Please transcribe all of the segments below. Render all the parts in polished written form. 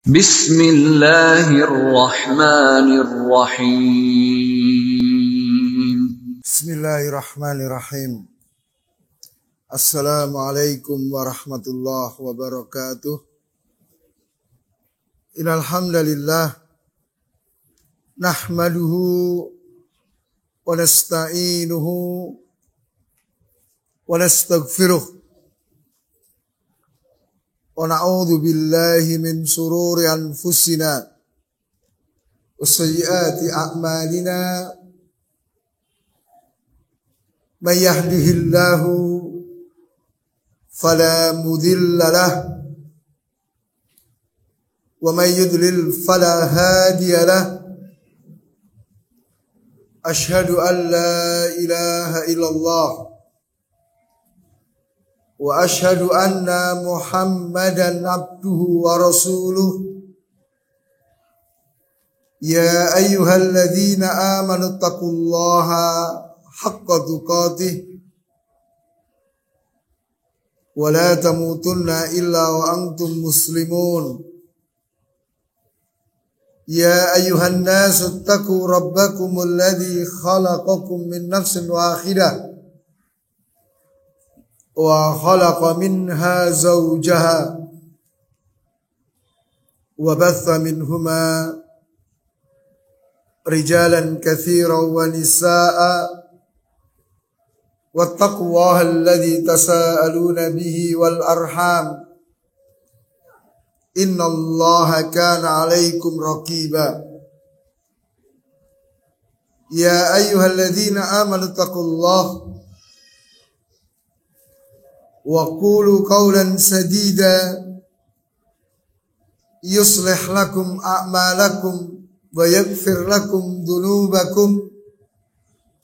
Bismillahirrahmanirrahim. Bismillahirrahmanirrahim. Assalamualaikum warahmatullahi wabarakatuh. Innal hamdalillah nahmaduhu wa nasta'inuhu wa nastaghfiruh. Wa na'udzu billahi min shururi anfusina wa sayyiati a'malina. Man yahdihillahu fala mudilla lahu wa man yudlil fala hadiya lahu. Ashhadu an la ilaha illallah wa ashhadu anna Muhammadan abduhu wa rasuluh. Ya ayyuhalladzina amanu taqullaha haqqa tuqatih wa la tamutunna illa wa antum muslimun. Ya ayyuhan nasu taqu rabbakumul ladzi khalaqakum min nafsin wahidah wa khalaqa minha zawjaha wa batha minhuma rijalan katsiran wa nisaa'a wattaqullaha alladzi tasaaluna bihi wal arham innallaha kana 'alaikum raqiba. Ya ayyuhalladzina amanu taqullaha wa qulu qawlan sadida yuslih lakum a'malakum wa yaghfir lakum dhunubakum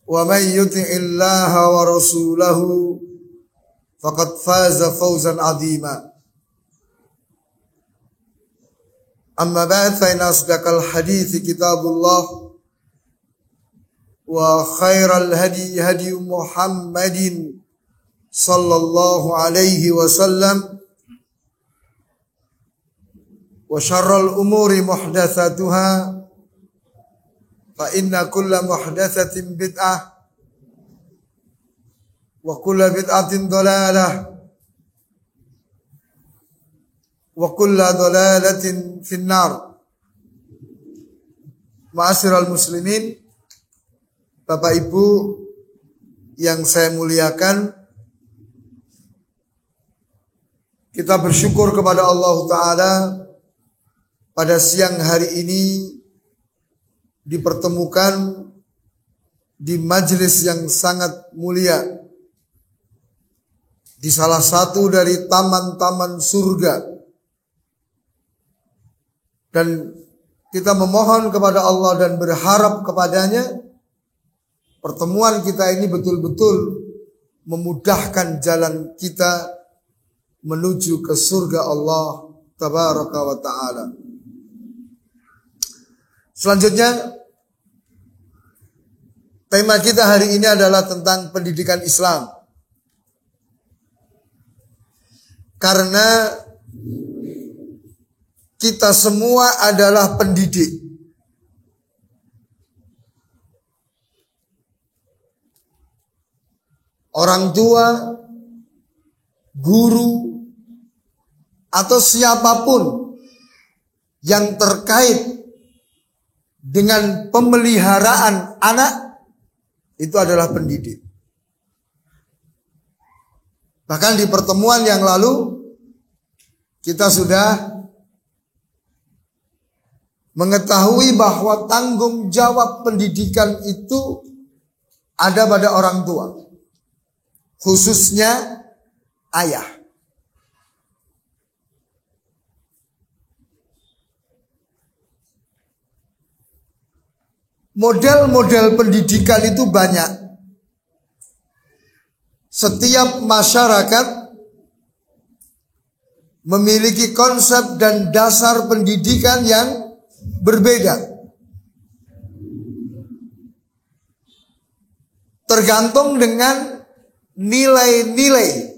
wa man yuti'illaha wa rasulahu faqad faza fawzan 'azima. Amma ba'd, fa inna asdaqal hadithi kitabullah wa khairal hadi hadi Muhammadin sallallahu alaihi wasallam wa syarrul umuri muhdatsatuha fa inna kulla muhdatsatin bid'ah wa kulla bid'atin dhalalah wa kulla dhalalatin finnar. Ma'asyiral muslimin, Bapak Ibu yang saya muliakan, kita bersyukur kepada Allah Ta'ala pada siang hari ini dipertemukan di majelis yang sangat mulia, di salah satu dari taman-taman surga. Dan kita memohon kepada Allah dan berharap kepadanya pertemuan kita ini betul-betul memudahkan jalan kita menuju ke surga Allah tabaraka wa ta'ala. Selanjutnya, tema kita hari ini adalah tentang pendidikan Islam. Karena kita semua adalah pendidik. Orang tua, guru, atau siapapun yang terkait dengan pemeliharaan anak itu adalah pendidik. Bahkan di pertemuan yang lalu kita sudah mengetahui bahwa tanggung jawab pendidikan itu ada pada orang tua, khususnya ayah. Model-model pendidikan itu banyak. Setiap masyarakat memiliki konsep dan dasar pendidikan yang berbeda. Tergantung dengan nilai-nilai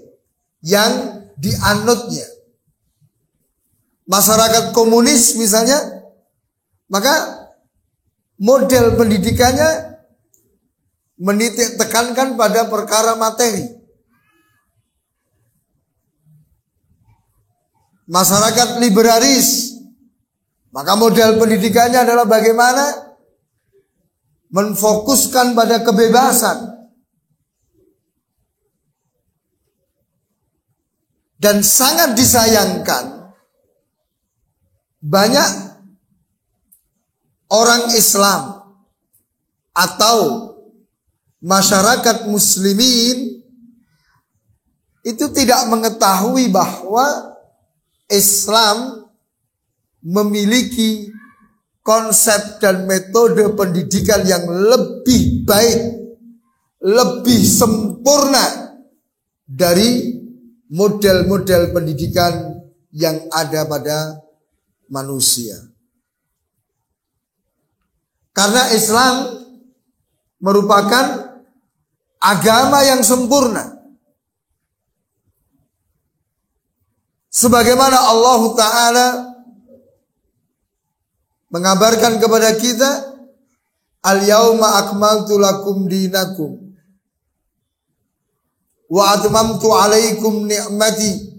yang dianutnya. masyarakat komunis misalnya, maka model pendidikannya menitik tekankan pada perkara materi. Masyarakat liberalis, maka model pendidikannya adalah bagaimana menfokuskan pada kebebasan. Dan sangat disayangkan, banyak orang Islam atau masyarakat muslimin itu tidak mengetahui bahwa Islam memiliki konsep dan metode pendidikan yang lebih baik, lebih sempurna dari model-model pendidikan yang ada pada manusia. Karena Islam merupakan agama yang sempurna. Sebagaimana Allah Ta'ala mengabarkan kepada kita, Al-yawma akmaltu lakum dinakum wa atmamtu alaikum ni'mati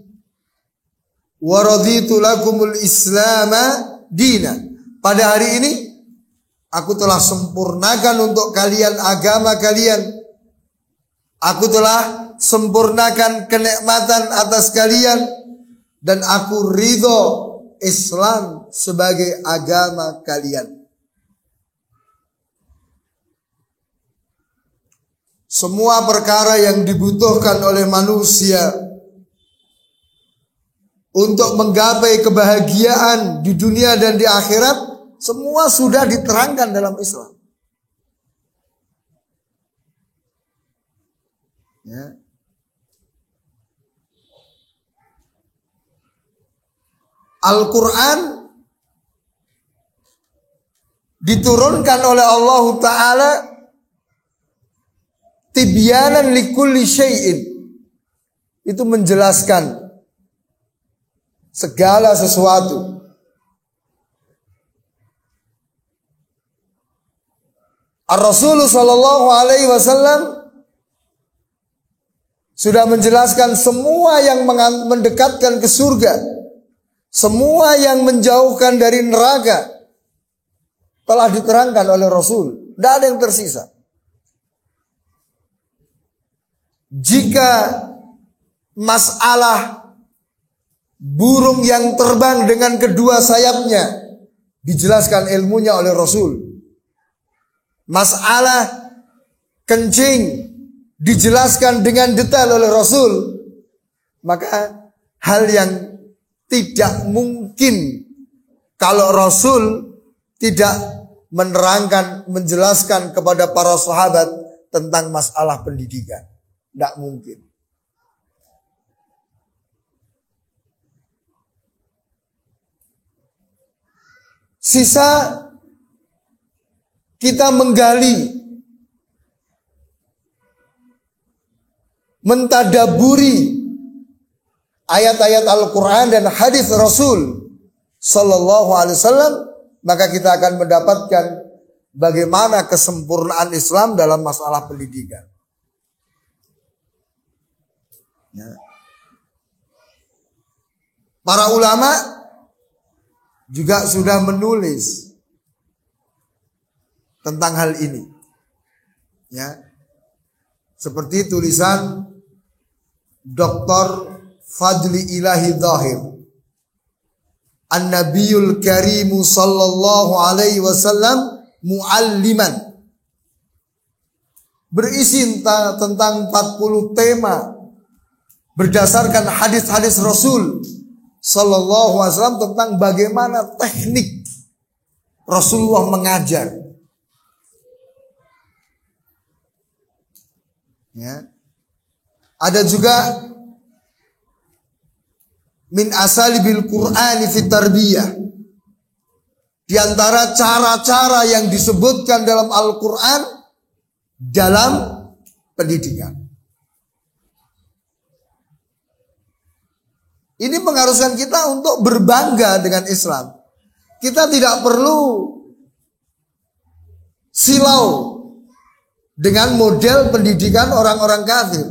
wa raditu lakumul islama dina. Pada hari ini aku telah sempurnakan untuk kalian agama kalian. Aku telah sempurnakan kenikmatan atas kalian dan aku ridho Islam sebagai agama kalian. Semua perkara yang dibutuhkan oleh manusia untuk menggapai kebahagiaan di dunia dan di akhirat, semua sudah diterangkan dalam Islam. Ya. Al-Quran diturunkan oleh Allah Ta'ala tibyanan likulli syai'in. Itu menjelaskan segala sesuatu. Ar-Rasul sallallahu alaihi wasallam sudah menjelaskan semua yang mendekatkan ke surga, semua yang menjauhkan dari neraka telah diterangkan oleh Rasul. Tidak ada yang tersisa. Jika masalah burung yang terbang dengan kedua sayapnya dijelaskan ilmunya oleh Rasul. Masalah kencing dijelaskan dengan detail oleh Rasul. Maka hal yang tidak mungkin kalau Rasul tidak menerangkan, menjelaskan kepada para sahabat tentang masalah pendidikan. Tidak mungkin. Sisa kita menggali, mentadaburi ayat-ayat Al-Quran dan hadis Rasul Sallallahu Alaihi Wasallam, maka kita akan mendapatkan bagaimana kesempurnaan Islam dalam masalah pendidikan. Ya. Para ulama juga sudah menulis tentang hal ini. Ya. Seperti tulisan Dr. Fadli Ilahi Dhahir, An-Nabiyul Karimu sallallahu alaihi wasallam mualliman, berisi tentang 40 tema berdasarkan hadis-hadis Rasul sallallahu alaihi wasallam tentang bagaimana teknik Rasulullah mengajar. Ya. Ada juga min asalibil Qur'ani fit tarbiyah. Di antara cara-cara yang disebutkan dalam Al-Qur'an dalam pendidikan. Ini mengharuskan kita untuk berbangga dengan Islam. Kita tidak perlu silau dengan model pendidikan orang-orang kafir.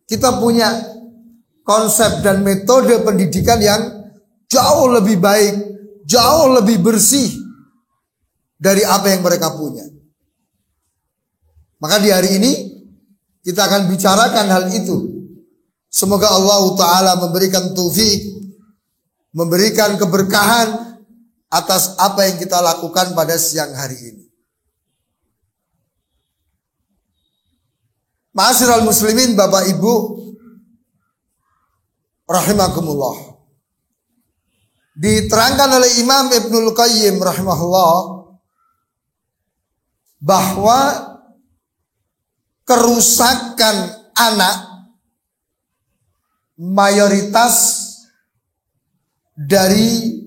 Kita punya konsep dan metode pendidikan yang jauh lebih baik, jauh lebih bersih dari apa yang mereka punya. Maka di hari ini kita akan bicarakan hal itu. Semoga Allah Ta'ala memberikan taufik, memberikan keberkahan atas apa yang kita lakukan pada siang hari ini. Ma'asyiral muslimin, Bapak Ibu rahimakumullah. Diterangkan oleh Imam Ibnul Qayyim rahimahullah bahwa kerusakan anak mayoritas dari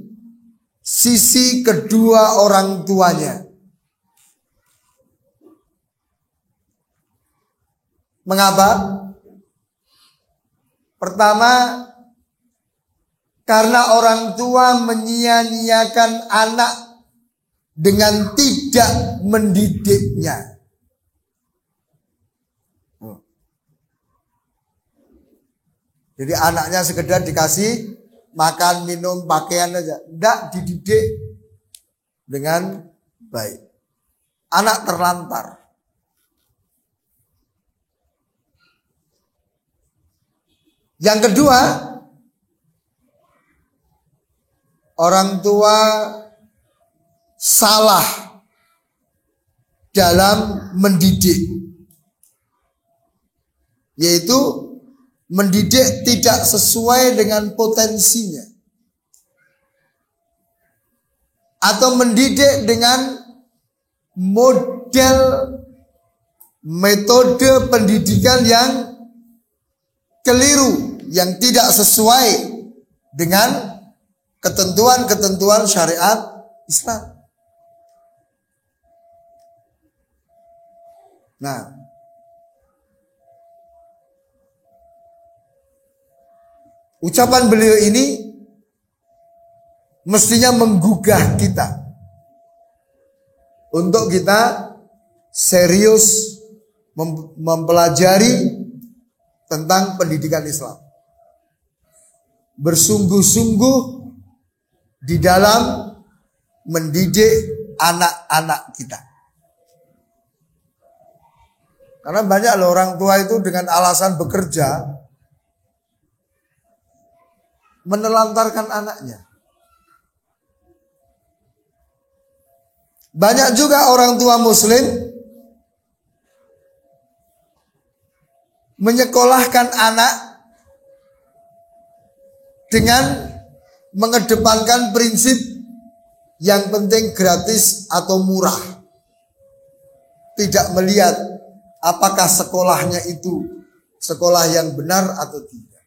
sisi kedua orang tuanya. Mengapa? Pertama, karena orang tua menyia-nyiakan anak dengan tidak mendidiknya. Jadi anaknya sekedar dikasih makan, minum, pakaian aja, tidak dididik dengan baik. Anak terlantar. Yang kedua, orang tua salah dalam mendidik, yaitu mendidik tidak sesuai dengan potensinya, atau mendidik dengan model metode pendidikan yang keliru, yang tidak sesuai dengan ketentuan-ketentuan syariat Islam. Nah, ucapan beliau ini mestinya menggugah kita untuk kita serius mempelajari tentang pendidikan Islam, bersungguh-sungguh di dalam mendidik anak-anak kita. Karena banyak loh orang tua itu dengan alasan bekerja menelantarkan anaknya. Banyak juga orang tua muslim menyekolahkan anak dengan mengedepankan prinsip yang penting gratis atau murah. Tidak melihat apakah sekolahnya itu sekolah yang benar atau tidak.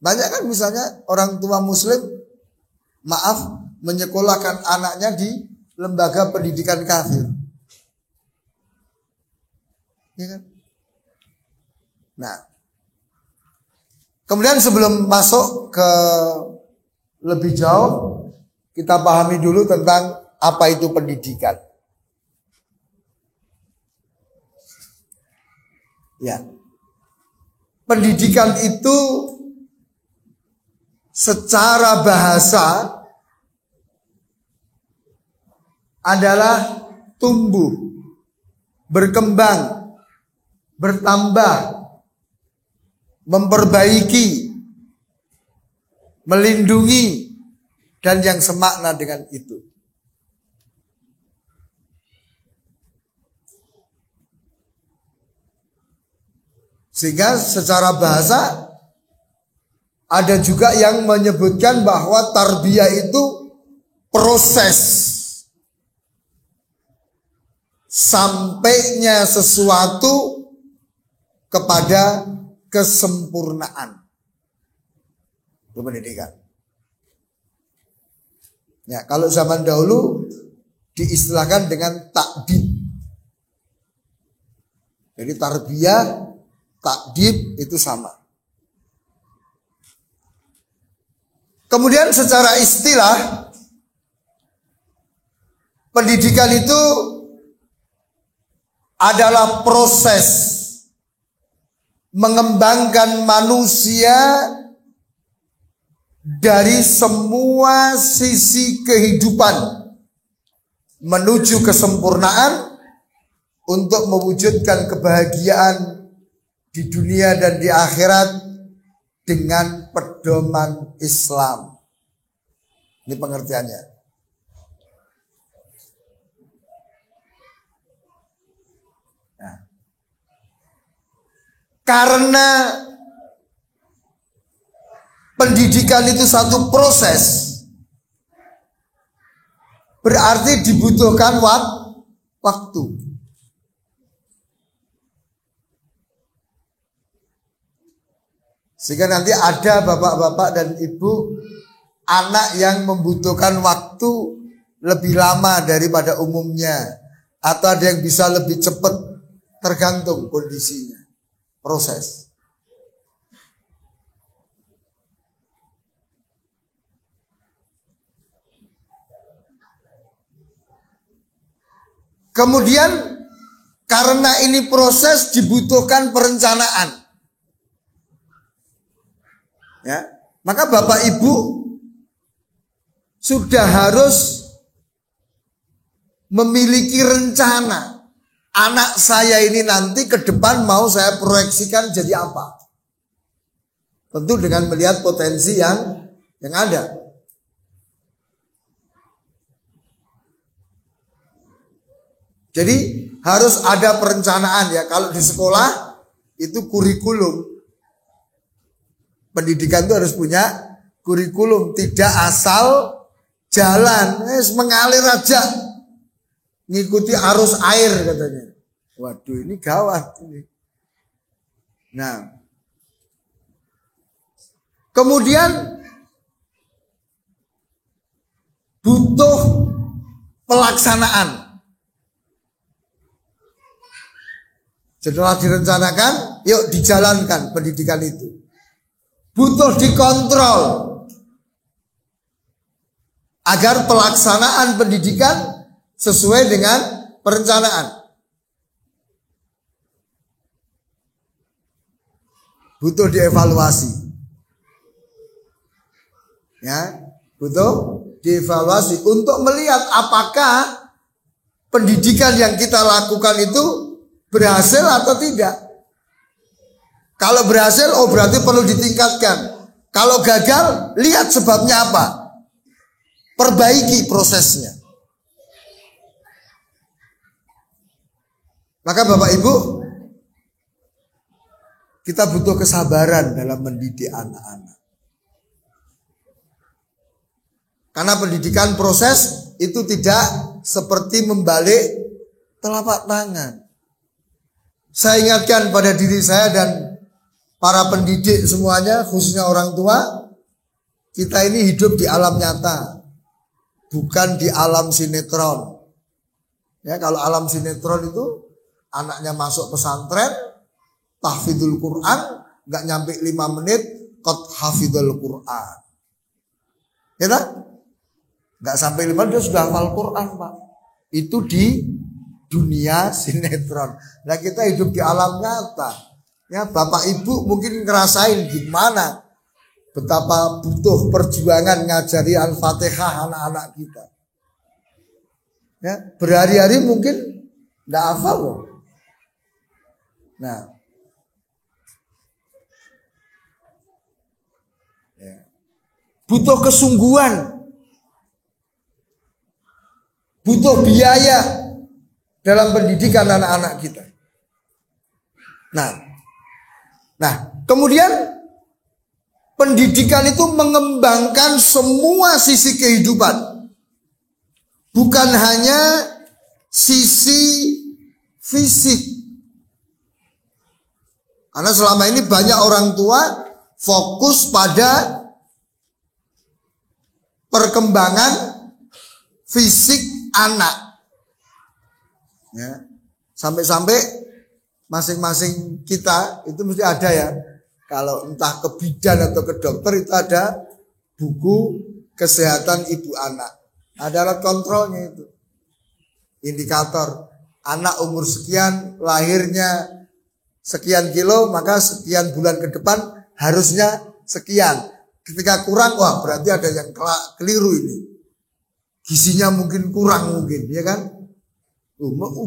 Banyak kan misalnya orang tua muslim, menyekolahkan anaknya di lembaga pendidikan kafir. Ya kan? Nah, kemudian sebelum masuk ke lebih jauh, kita pahami dulu tentang apa itu pendidikan. Ya, pendidikan itu secara bahasa adalah tumbuh, berkembang, bertambah, memperbaiki, melindungi, dan yang semakna dengan itu. Sehingga secara bahasa ada juga yang menyebutkan bahwa tarbiyah itu proses sampainya sesuatu kepada kesempurnaan. Itu pendidikan. Ya, kalau zaman dahulu diistilahkan dengan takdib. Jadi tarbiyah takdib itu sama. Kemudian secara istilah, pendidikan itu adalah proses mengembangkan manusia dari semua sisi kehidupan menuju kesempurnaan untuk mewujudkan kebahagiaan di dunia dan di akhirat dengan pedoman Islam. Ini pengertiannya. Nah, karena pendidikan itu satu proses, berarti dibutuhkan waktu. Sehingga nanti ada bapak-bapak dan ibu anak yang membutuhkan waktu lebih lama daripada umumnya, atau ada yang bisa lebih cepat, tergantung kondisinya, proses. Kemudian karena ini proses dibutuhkan perencanaan. Ya, maka bapak ibu sudah harus memiliki rencana. Anak saya ini nanti ke depan mau saya proyeksikan jadi apa? Tentu dengan melihat potensi yang ada. Jadi harus ada perencanaan ya. Kalau di sekolah itu kurikulum. Pendidikan itu harus punya kurikulum, tidak asal jalan, mengalir aja, ngikuti arus air katanya. Waduh, ini gawat ini. Nah, kemudian butuh pelaksanaan. Setelah direncanakan, yuk dijalankan pendidikan itu. Butuh dikontrol agar pelaksanaan pendidikan sesuai dengan perencanaan. Butuh dievaluasi. Ya, butuh dievaluasi untuk melihat apakah pendidikan yang kita lakukan itu berhasil atau tidak. Kalau berhasil, oh berarti perlu ditingkatkan. Kalau gagal, lihat sebabnya apa. Perbaiki prosesnya. Maka Bapak Ibu, kita butuh kesabaran dalam mendidik anak-anak. Karena pendidikan proses itu tidak seperti membalik telapak tangan. Saya ingatkan pada diri saya dan para pendidik semuanya, khususnya orang tua, kita ini hidup di alam nyata, bukan di alam sinetron. Ya, kalau alam sinetron itu anaknya masuk pesantren, tahfidzul Quran, nggak nyampe 5 menit, qad hafidhul Quran. Ya tak? Nggak sampai 5 menit dia sudah hafal Quran, Pak. Itu di dunia sinetron. Nah, kita hidup di alam nyata. Ya, Bapak Ibu mungkin ngerasain gimana betapa butuh perjuangan ngajari Al-Fatihah anak-anak kita. Ya, berhari-hari mungkin enggak hafal loh. Nah, ya. Butuh kesungguhan, butuh biaya dalam pendidikan anak-anak kita. Nah, kemudian pendidikan itu mengembangkan semua sisi kehidupan. Bukan hanya sisi fisik. Karena selama ini banyak orang tua fokus pada perkembangan fisik anak. Ya, sampai-sampai masing-masing kita itu mesti ada ya. Kalau entah ke bidan atau ke dokter itu ada buku kesehatan ibu anak. Ada alat kontrolnya itu. Indikator anak umur sekian, lahirnya sekian kilo, maka sekian bulan ke depan harusnya sekian. Ketika kurang, wah berarti ada yang keliru ini. Gizinya mungkin kurang mungkin, ya kan?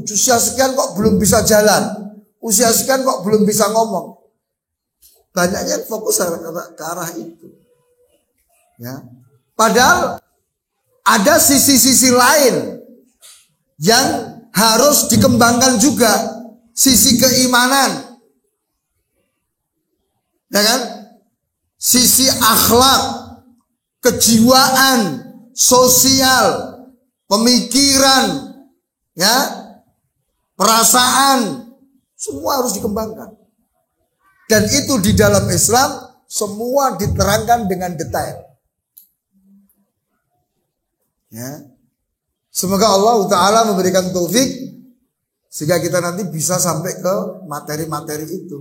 Usia sekian kok belum bisa jalan. Usia sekian kok belum bisa ngomong. Banyaknya fokus ke arah itu. Ya. Padahal ada sisi-sisi lain yang harus dikembangkan juga, sisi keimanan. Ya kan? Sisi akhlak, kejiwaan, sosial, pemikiran, ya, perasaan, semua harus dikembangkan. Dan itu di dalam Islam semua diterangkan dengan detail. Ya. Semoga Allah Ta'ala memberikan taufik sehingga kita nanti bisa sampai ke materi-materi itu.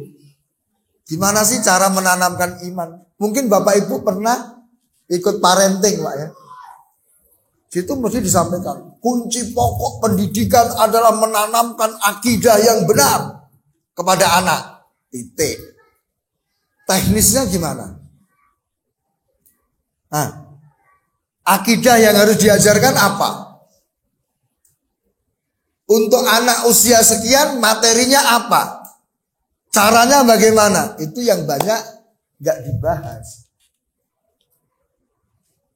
Gimana sih cara menanamkan iman? Mungkin Bapak Ibu pernah ikut parenting, Pak ya. Situ mesti disampaikan, kunci pokok pendidikan adalah menanamkan akidah yang benar kepada anak. Titik. Teknisnya gimana? Nah, akidah yang harus diajarkan apa? Untuk anak usia sekian materinya apa? Caranya bagaimana? Itu yang banyak gak dibahas.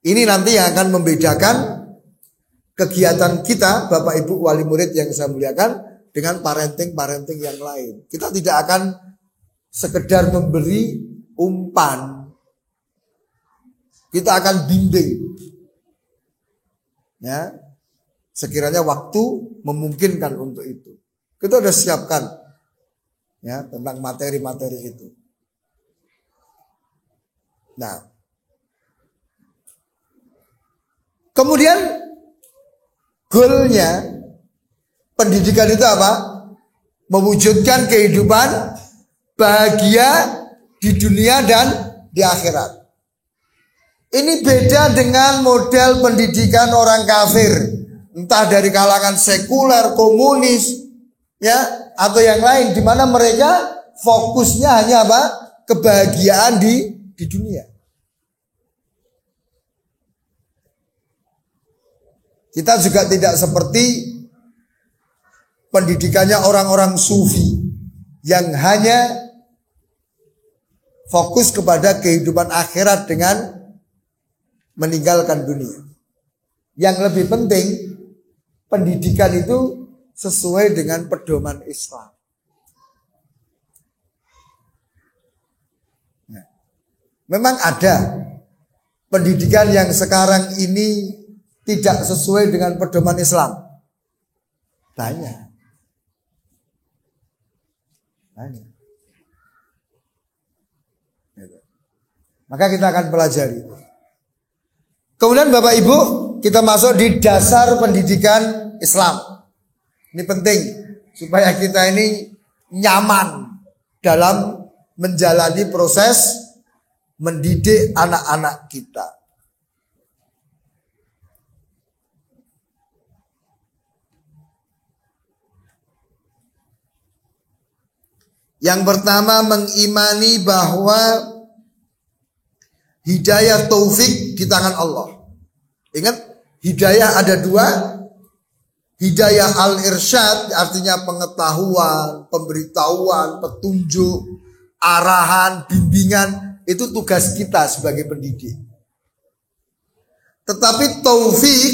Ini nanti yang akan membedakan kegiatan kita, Bapak Ibu wali murid yang saya muliakan, dengan parenting-parenting yang lain. Kita tidak akan sekedar memberi umpan. Kita akan bimbing. Ya. Sekiranya waktu memungkinkan untuk itu. Kita sudah siapkan ya tentang materi-materi itu. Nah, kemudian goalnya pendidikan itu apa? Mewujudkan kehidupan bahagia di dunia dan di akhirat. Ini beda dengan model pendidikan orang kafir. Entah dari kalangan sekuler, komunis, ya, atau yang lain, di mana mereka fokusnya hanya apa? Kebahagiaan di dunia. Kita juga tidak seperti pendidikannya orang-orang sufi yang hanya fokus kepada kehidupan akhirat dengan meninggalkan dunia. Yang lebih penting, pendidikan itu sesuai dengan pedoman Islam. Nah, memang ada pendidikan yang sekarang ini tidak sesuai dengan pedoman Islam. Banyak. Maka kita akan pelajari. Kemudian Bapak Ibu, kita masuk di dasar pendidikan Islam. Ini penting supaya kita ini nyaman dalam menjalani proses mendidik anak-anak kita. Yang pertama, mengimani bahwa hidayah taufik di tangan Allah. Ingat, hidayah ada dua. Hidayah al-irsyad artinya pengetahuan, pemberitahuan, petunjuk, arahan, bimbingan. Itu tugas kita sebagai pendidik. Tetapi taufik,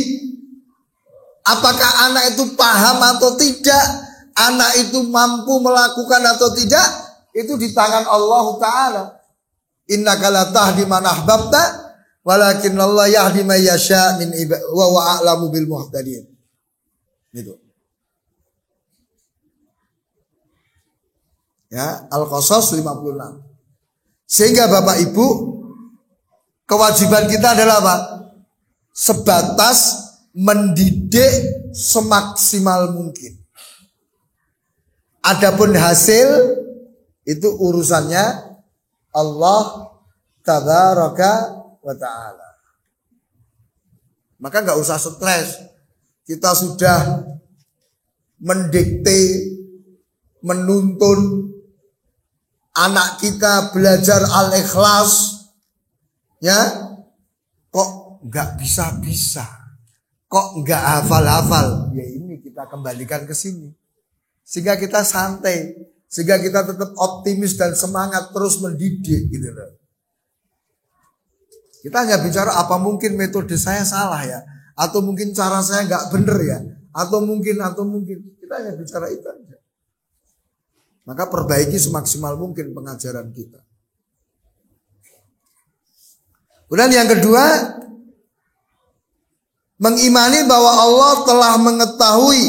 apakah anak itu paham atau tidak, anak itu mampu melakukan atau tidak, itu di tangan Allah Ta'ala. Innaka la tahdi man ahbabta walakin Allah yahdi man yasha min wa huwa a'lamu bil muhtadin. Gitu. Ya, Al-Qasas 56. Sehingga Bapak Ibu, kewajiban kita adalah apa? Sebatas mendidik semaksimal mungkin. Adapun hasil itu urusannya Allah tabaraka wa ta'ala. Maka nggak usah stres. Kita sudah mendikte, menuntun anak kita belajar Al-Ikhlas, ya, kok nggak bisa, kok nggak hafal. Ya ini kita kembalikan ke sini, sehingga kita santai, sehingga kita tetap optimis dan semangat terus mendidik, gitu loh. Kita hanya bicara apa mungkin metode saya salah ya, atau mungkin cara saya nggak bener ya, atau mungkin kita hanya bicara itu aja. Maka perbaiki semaksimal mungkin pengajaran kita. Kemudian yang kedua, mengimani bahwa Allah telah mengetahui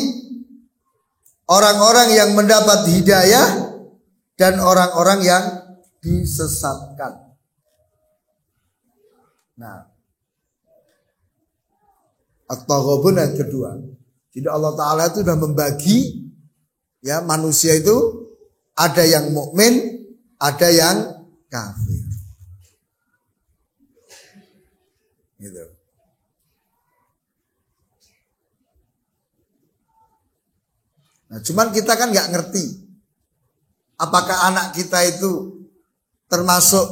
orang-orang yang mendapat hidayah dan orang-orang yang disesatkan. Nah, at-taghabun yang kedua. Jadi Allah Ta'ala itu sudah membagi ya manusia itu ada yang mukmin, ada yang kafir. Gitu. Nah, cuman kita kan nggak ngerti apakah anak kita itu termasuk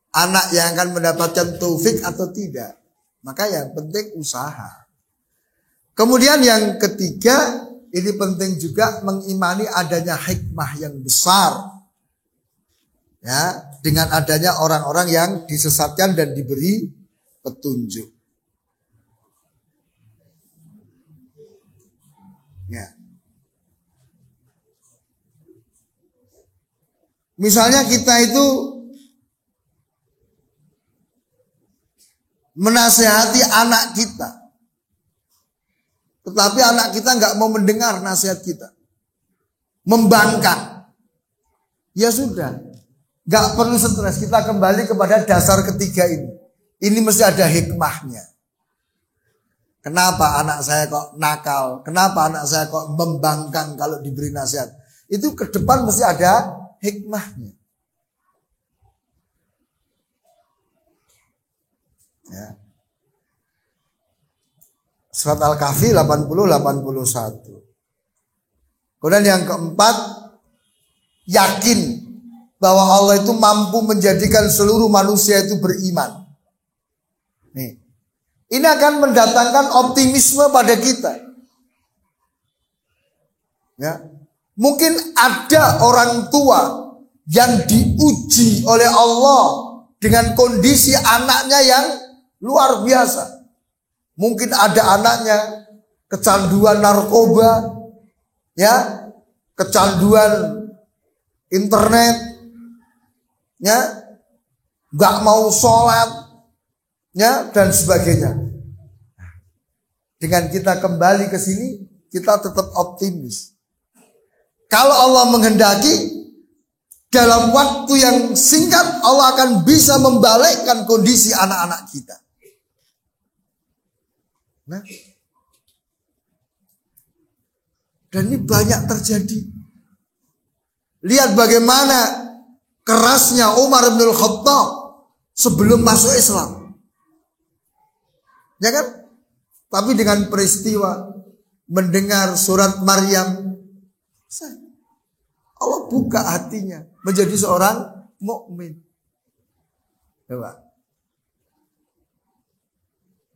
anak yang akan mendapatkan taufik atau tidak. Maka yang penting usaha. Kemudian yang ketiga, ini penting juga mengimani adanya hikmah yang besar. Ya, dengan adanya orang-orang yang disesatkan dan diberi petunjuk. Ya. Misalnya kita itu menasehati anak kita, tetapi anak kita nggak mau mendengar nasihat kita, membangkang. Ya sudah, nggak perlu stres. Kita kembali kepada dasar ketiga ini. Ini mesti ada hikmahnya. Kenapa anak saya kok nakal? Kenapa anak saya kok membangkang kalau diberi nasihat? Itu ke depan mesti ada hikmahnya. Ya. Surat Al-Kahfi 80-81. Kemudian yang keempat, yakin bahwa Allah itu mampu menjadikan seluruh manusia itu beriman. Nih, ini akan mendatangkan optimisme pada kita. Ya, mungkin ada orang tua yang diuji oleh Allah dengan kondisi anaknya yang luar biasa. Mungkin ada anaknya kecanduan narkoba, ya, kecanduan internet, ya, nggak mau sholat, ya, dan sebagainya. Dengan kita kembali ke sini, kita tetap optimis. Kalau Allah menghendaki, dalam waktu yang singkat Allah akan bisa membalikkan kondisi anak-anak kita. Nah, dan ini banyak terjadi. Lihat bagaimana kerasnya Umar bin Khattab sebelum masuk Islam. Ya kan? Tapi dengan peristiwa mendengar surat Maryam, Allah buka hatinya menjadi seorang mukmin. Coba.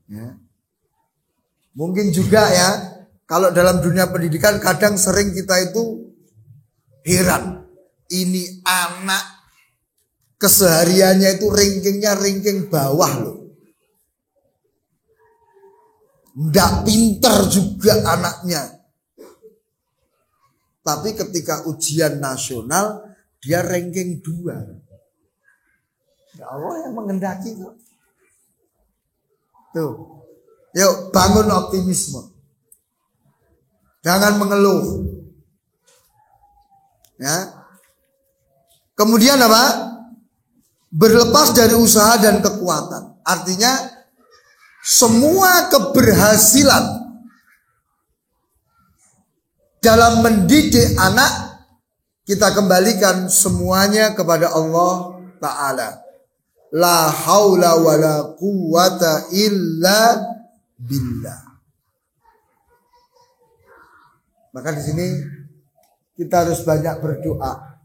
Ya. Mungkin juga ya, kalau dalam dunia pendidikan kadang sering kita itu heran. Ini anak kesehariannya itu ranking bawah loh. Nggak pinter juga anaknya. Tapi ketika ujian nasional dia ranking 2. Ya Allah yang menghendaki kok. Tuh. Yuk bangun optimisme. Jangan mengeluh. Ya. Kemudian apa? Berlepas dari usaha dan kekuatan. Artinya semua keberhasilan dalam mendidik anak kita kembalikan semuanya kepada Allah Ta'ala. La haula wa la quwata illa billah. Maka di sini kita harus banyak berdoa.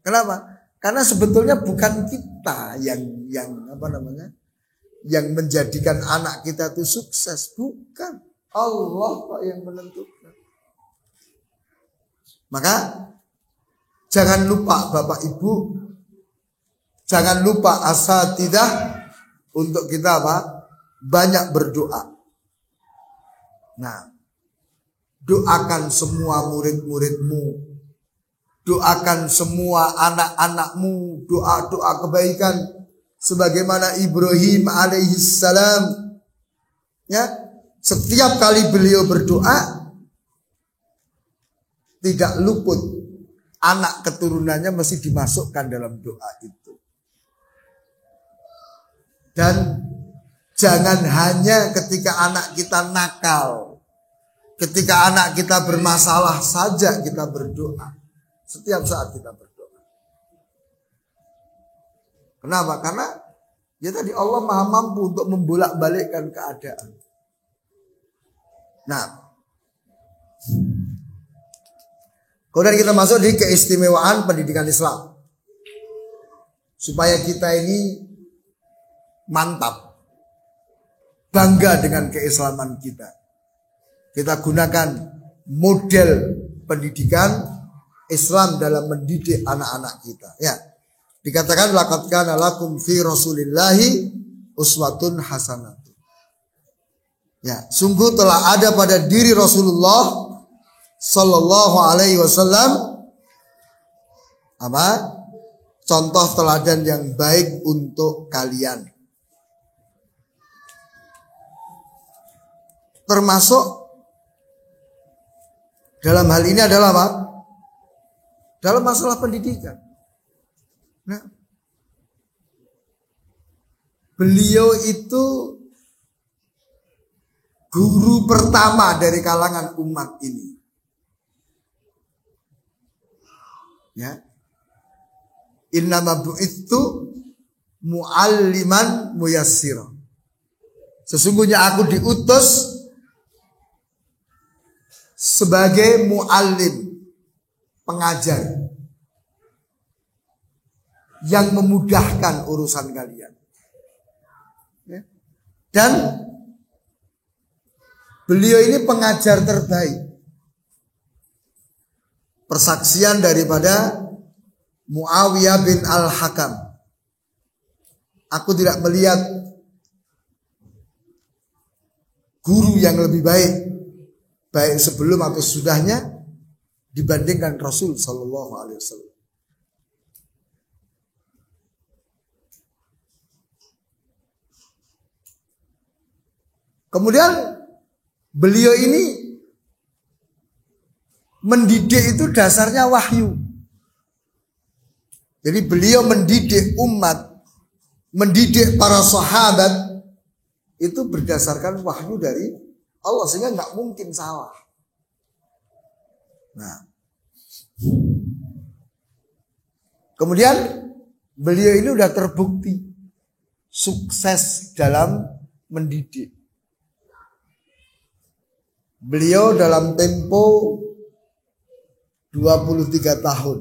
Kenapa? Karena sebetulnya bukan kita yang yang menjadikan anak kita itu sukses, bukan. Allah kok yang menentukan. Maka jangan lupa Bapak Ibu, jangan lupa asatidzah untuk kita banyak berdoa. Nah, doakan semua murid-muridmu, doakan semua anak-anakmu, doa-doa kebaikan sebagaimana Ibrahim alaihissalam. Ya, setiap kali beliau berdoa tidak luput anak keturunannya mesti dimasukkan dalam doa itu. Dan jangan hanya ketika anak kita nakal, ketika anak kita bermasalah saja kita berdoa. Setiap saat kita berdoa. Kenapa? Karena ya tadi Allah Maha mampu untuk membolak-balikkan keadaan. Nah, kemudian kita masuk di keistimewaan pendidikan Islam. Supaya kita ini mantap, bangga dengan keislaman kita. Kita gunakan model pendidikan Islam dalam mendidik anak-anak kita. Ya, dikatakan laqad kana lakum fi Rasulillahi uswatun hasanah. Ya, sungguh telah ada pada diri Rasulullah Sallallahu Alaihi Wasallam contoh teladan yang baik untuk kalian. Termasuk dalam hal ini adalah apa? Dalam masalah pendidikan. Nah, beliau itu guru pertama dari kalangan umat ini. Ya. Innama bu'itsu mu'alliman muyassira. Sesungguhnya aku diutus sebagai mu'allim, pengajar yang memudahkan urusan kalian. Ya. Dan beliau ini pengajar terbaik. Persaksian daripada Muawiyah bin Al-Hakam. Aku tidak melihat guru yang lebih baik sebelum atau sudahnya dibandingkan Rasul Sallallahu Alaihi Wasallam. Kemudian beliau ini mendidik itu dasarnya wahyu. Jadi beliau mendidik umat, mendidik para sahabat itu berdasarkan wahyu dari Allah, sehingga nggak mungkin salah. Nah, kemudian beliau ini udah terbukti sukses dalam mendidik. Beliau dalam tempo 23 tahun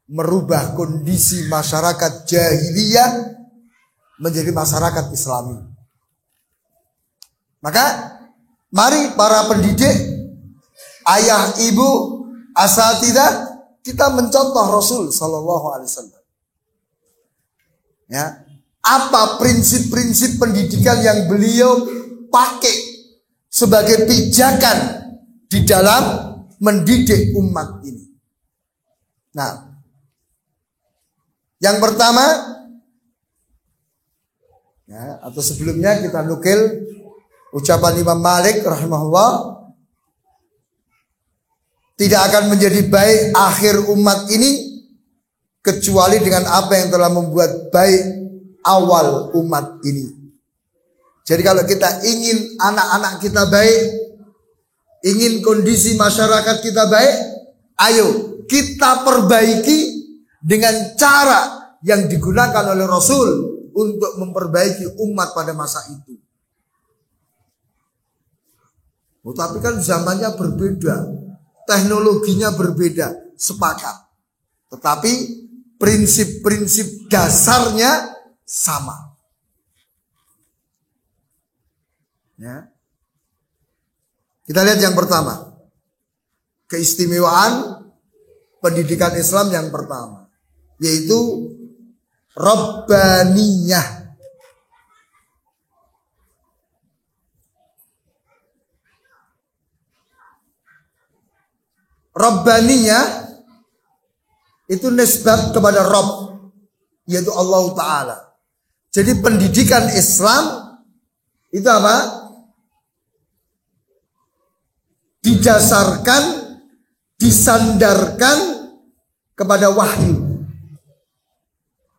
merubah kondisi masyarakat jahiliyah menjadi masyarakat Islami. Maka mari para pendidik, ayah, ibu, asatidzah, kita mencontoh Rasul Sallallahu Alaihi Wasallam. Ya, apa prinsip-prinsip pendidikan yang beliau pakai sebagai pijakan di dalam mendidik umat ini. Nah, yang pertama, ya, atau sebelumnya kita nukil ucapan Imam Malik rahimahullah, tidak akan menjadi baik akhir umat ini kecuali dengan apa yang telah membuat baik awal umat ini. Jadi kalau kita ingin anak-anak kita baik, ingin kondisi masyarakat kita baik, ayo kita perbaiki dengan cara yang digunakan oleh Rasul untuk memperbaiki umat pada masa itu. Oh, tapi kan zamannya berbeda, teknologinya berbeda, sepakat. Tetapi prinsip-prinsip dasarnya sama. Ya. Kita lihat yang pertama. Keistimewaan pendidikan Islam yang pertama, yaitu Rabbaniyah. Rabbaniyah itu nisbat kepada Rabb, yaitu Allah Ta'ala. Jadi pendidikan Islam itu apa? Didasarkan, disandarkan kepada wahyu.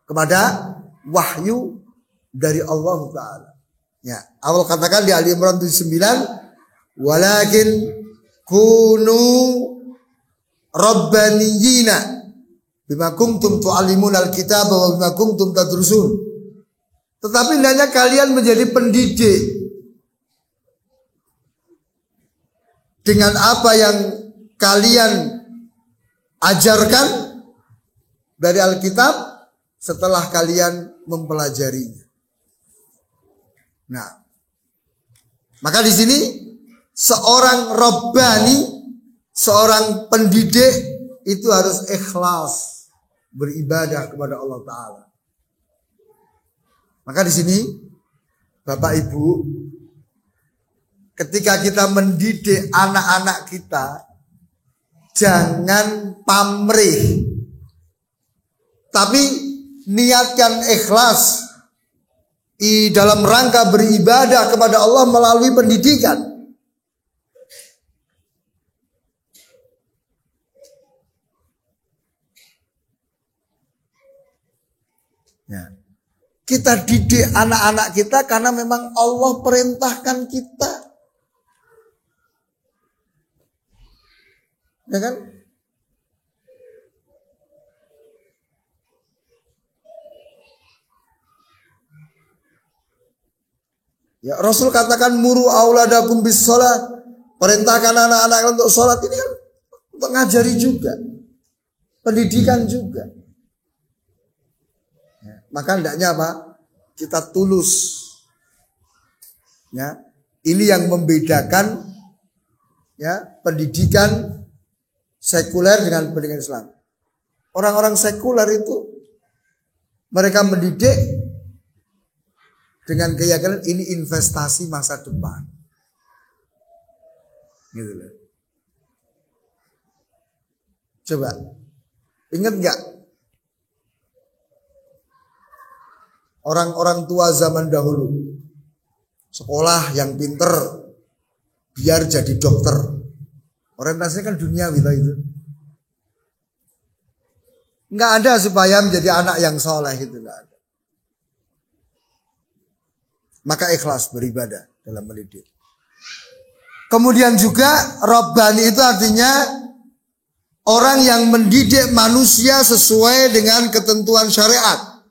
Kepada wahyu dari Allah Ta'ala. Ya, Allah katakan di Ali Imran 79, walakin kunu rabbaniyina bima kuntum tu'allimuna al-kitaba wa bima kuntum tadrusun. Tetapi hendaknya kalian menjadi pendidik dengan apa yang kalian ajarkan dari Alkitab setelah kalian mempelajarinya. Nah, maka di sini seorang Rabbani, seorang pendidik itu harus ikhlas beribadah kepada Allah Ta'ala. Maka di sini Bapak Ibu, ketika kita mendidik anak-anak kita, jangan pamrih, tapi niatkan ikhlas di dalam rangka beribadah kepada Allah melalui pendidikan. Ya. Kita didik anak-anak kita karena memang Allah perintahkan kita. Ya kan? Ya, Rasul katakan muru auladakum bis shalah, perintahkan anak-anak untuk sholat. Ini kan untuk ngajari juga, pendidikan juga. Ya, maka hendaknya apa? Kita tulus. Ya, ini yang membedakan ya pendidikan sekuler dengan pendidikan Islam. Orang-orang sekuler itu mereka mendidik dengan keyakinan ini investasi masa depan. Gitu loh. Coba ingat nggak orang-orang tua zaman dahulu, sekolah yang pinter biar jadi dokter, orientasinya kan duniawi lah itu. Nggak ada supaya menjadi anak yang soleh, gitu nggak ada. Maka ikhlas beribadah dalam mendidik. Kemudian juga Rabbani itu artinya orang yang mendidik manusia sesuai dengan ketentuan syariat.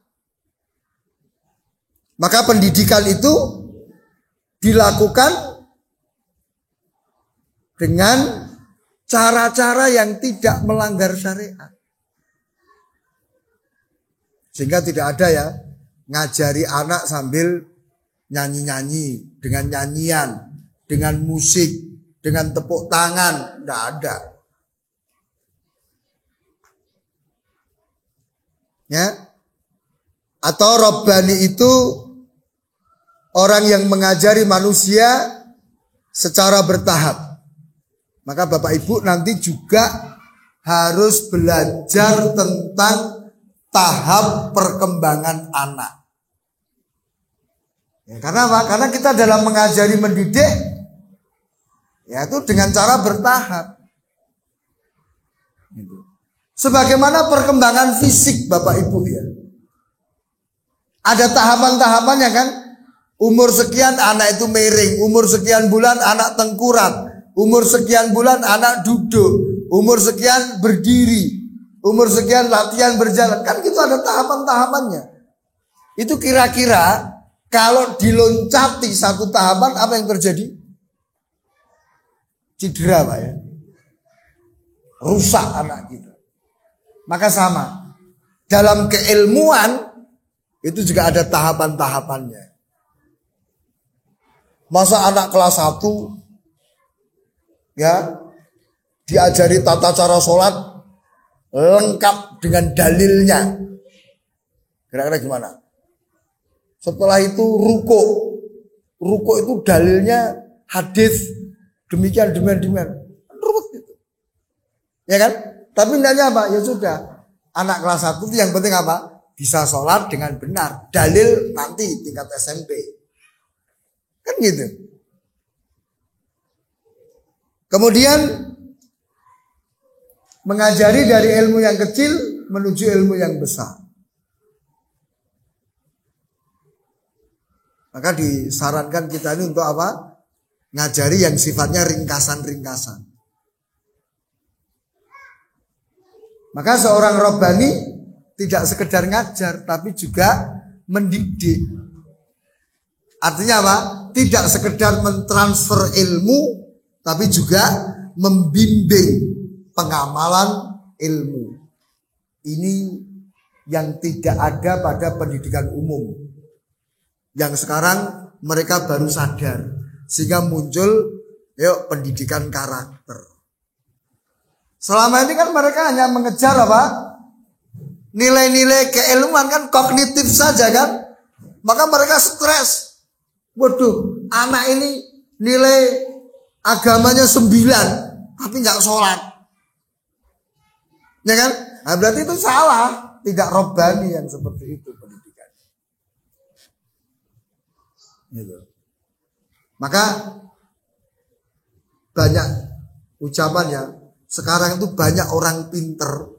Maka pendidikan itu dilakukan dengan cara-cara yang tidak melanggar syariat. Sehingga tidak ada ya ngajari anak sambil nyanyi-nyanyi, dengan nyanyian, dengan musik, dengan tepuk tangan, tidak ada. Ya. Atau Rabbani itu orang yang mengajari manusia secara bertahap. Maka Bapak Ibu nanti juga harus belajar tentang tahap perkembangan anak. Ya, karena apa? Karena kita dalam mengajari mendidik, ya itu dengan cara bertahap. Gitu. Sebagaimana perkembangan fisik Bapak Ibu ya. Ada tahapan-tahapannya kan? Umur sekian anak itu miring, umur sekian bulan anak tengkurap, umur sekian bulan anak duduk, umur sekian berdiri, umur sekian latihan berjalan. Kan gitu ada tahapan-tahapannya. Itu kira-kira kalau diloncati satu tahapan apa yang terjadi? Cedera Pak ya. Rusak anak kita. Maka sama. Dalam keilmuan itu juga ada tahapan-tahapannya. Masa anak kelas 1 ya diajari tata cara sholat lengkap dengan dalilnya. Kira-kira gimana? Setelah itu ruko. Ruko itu dalilnya hadis demikian. Ruwet gitu. Ya kan? Tapi hendaknya apa? Ya sudah. Anak kelas 1 itu yang penting apa? Bisa sholat dengan benar. Dalil nanti tingkat SMP. Kan gitu. Kemudian mengajari dari ilmu yang kecil menuju ilmu yang besar. Maka disarankan kita ini untuk apa? Ngajari yang sifatnya ringkasan-ringkasan. Maka seorang Rabbani tidak sekedar ngajar, tapi juga mendidik. Artinya apa? Tidak sekedar mentransfer ilmu, tapi juga membimbing pengamalan ilmu. Ini yang tidak ada pada pendidikan umum. Yang sekarang mereka baru sadar. Sehingga muncul pendidikan karakter. Selama ini kan mereka hanya mengejar apa? Nilai-nilai keilmuan kan kognitif saja kan. Maka mereka stres. Waduh, anak ini nilai agamanya 9, tapi nggak sholat. Ya kan? Nah, berarti itu salah. Tidak Rabbani yang seperti itu pendidikan. Gitu. Maka banyak ucapannya. Sekarang itu banyak orang pinter,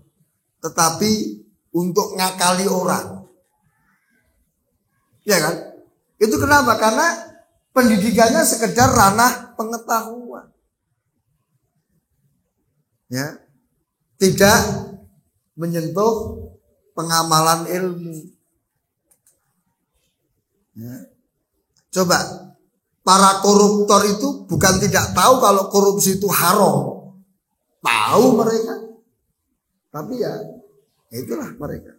tetapi untuk ngakali orang. Ya kan? Itu kenapa? Karena pendidikannya sekedar ranah pengetahuan. Ya. Tidak menyentuh pengamalan ilmu. Ya. Coba, para koruptor itu bukan tidak tahu kalau korupsi itu haram. Tahu mereka. Tapi ya itulah mereka.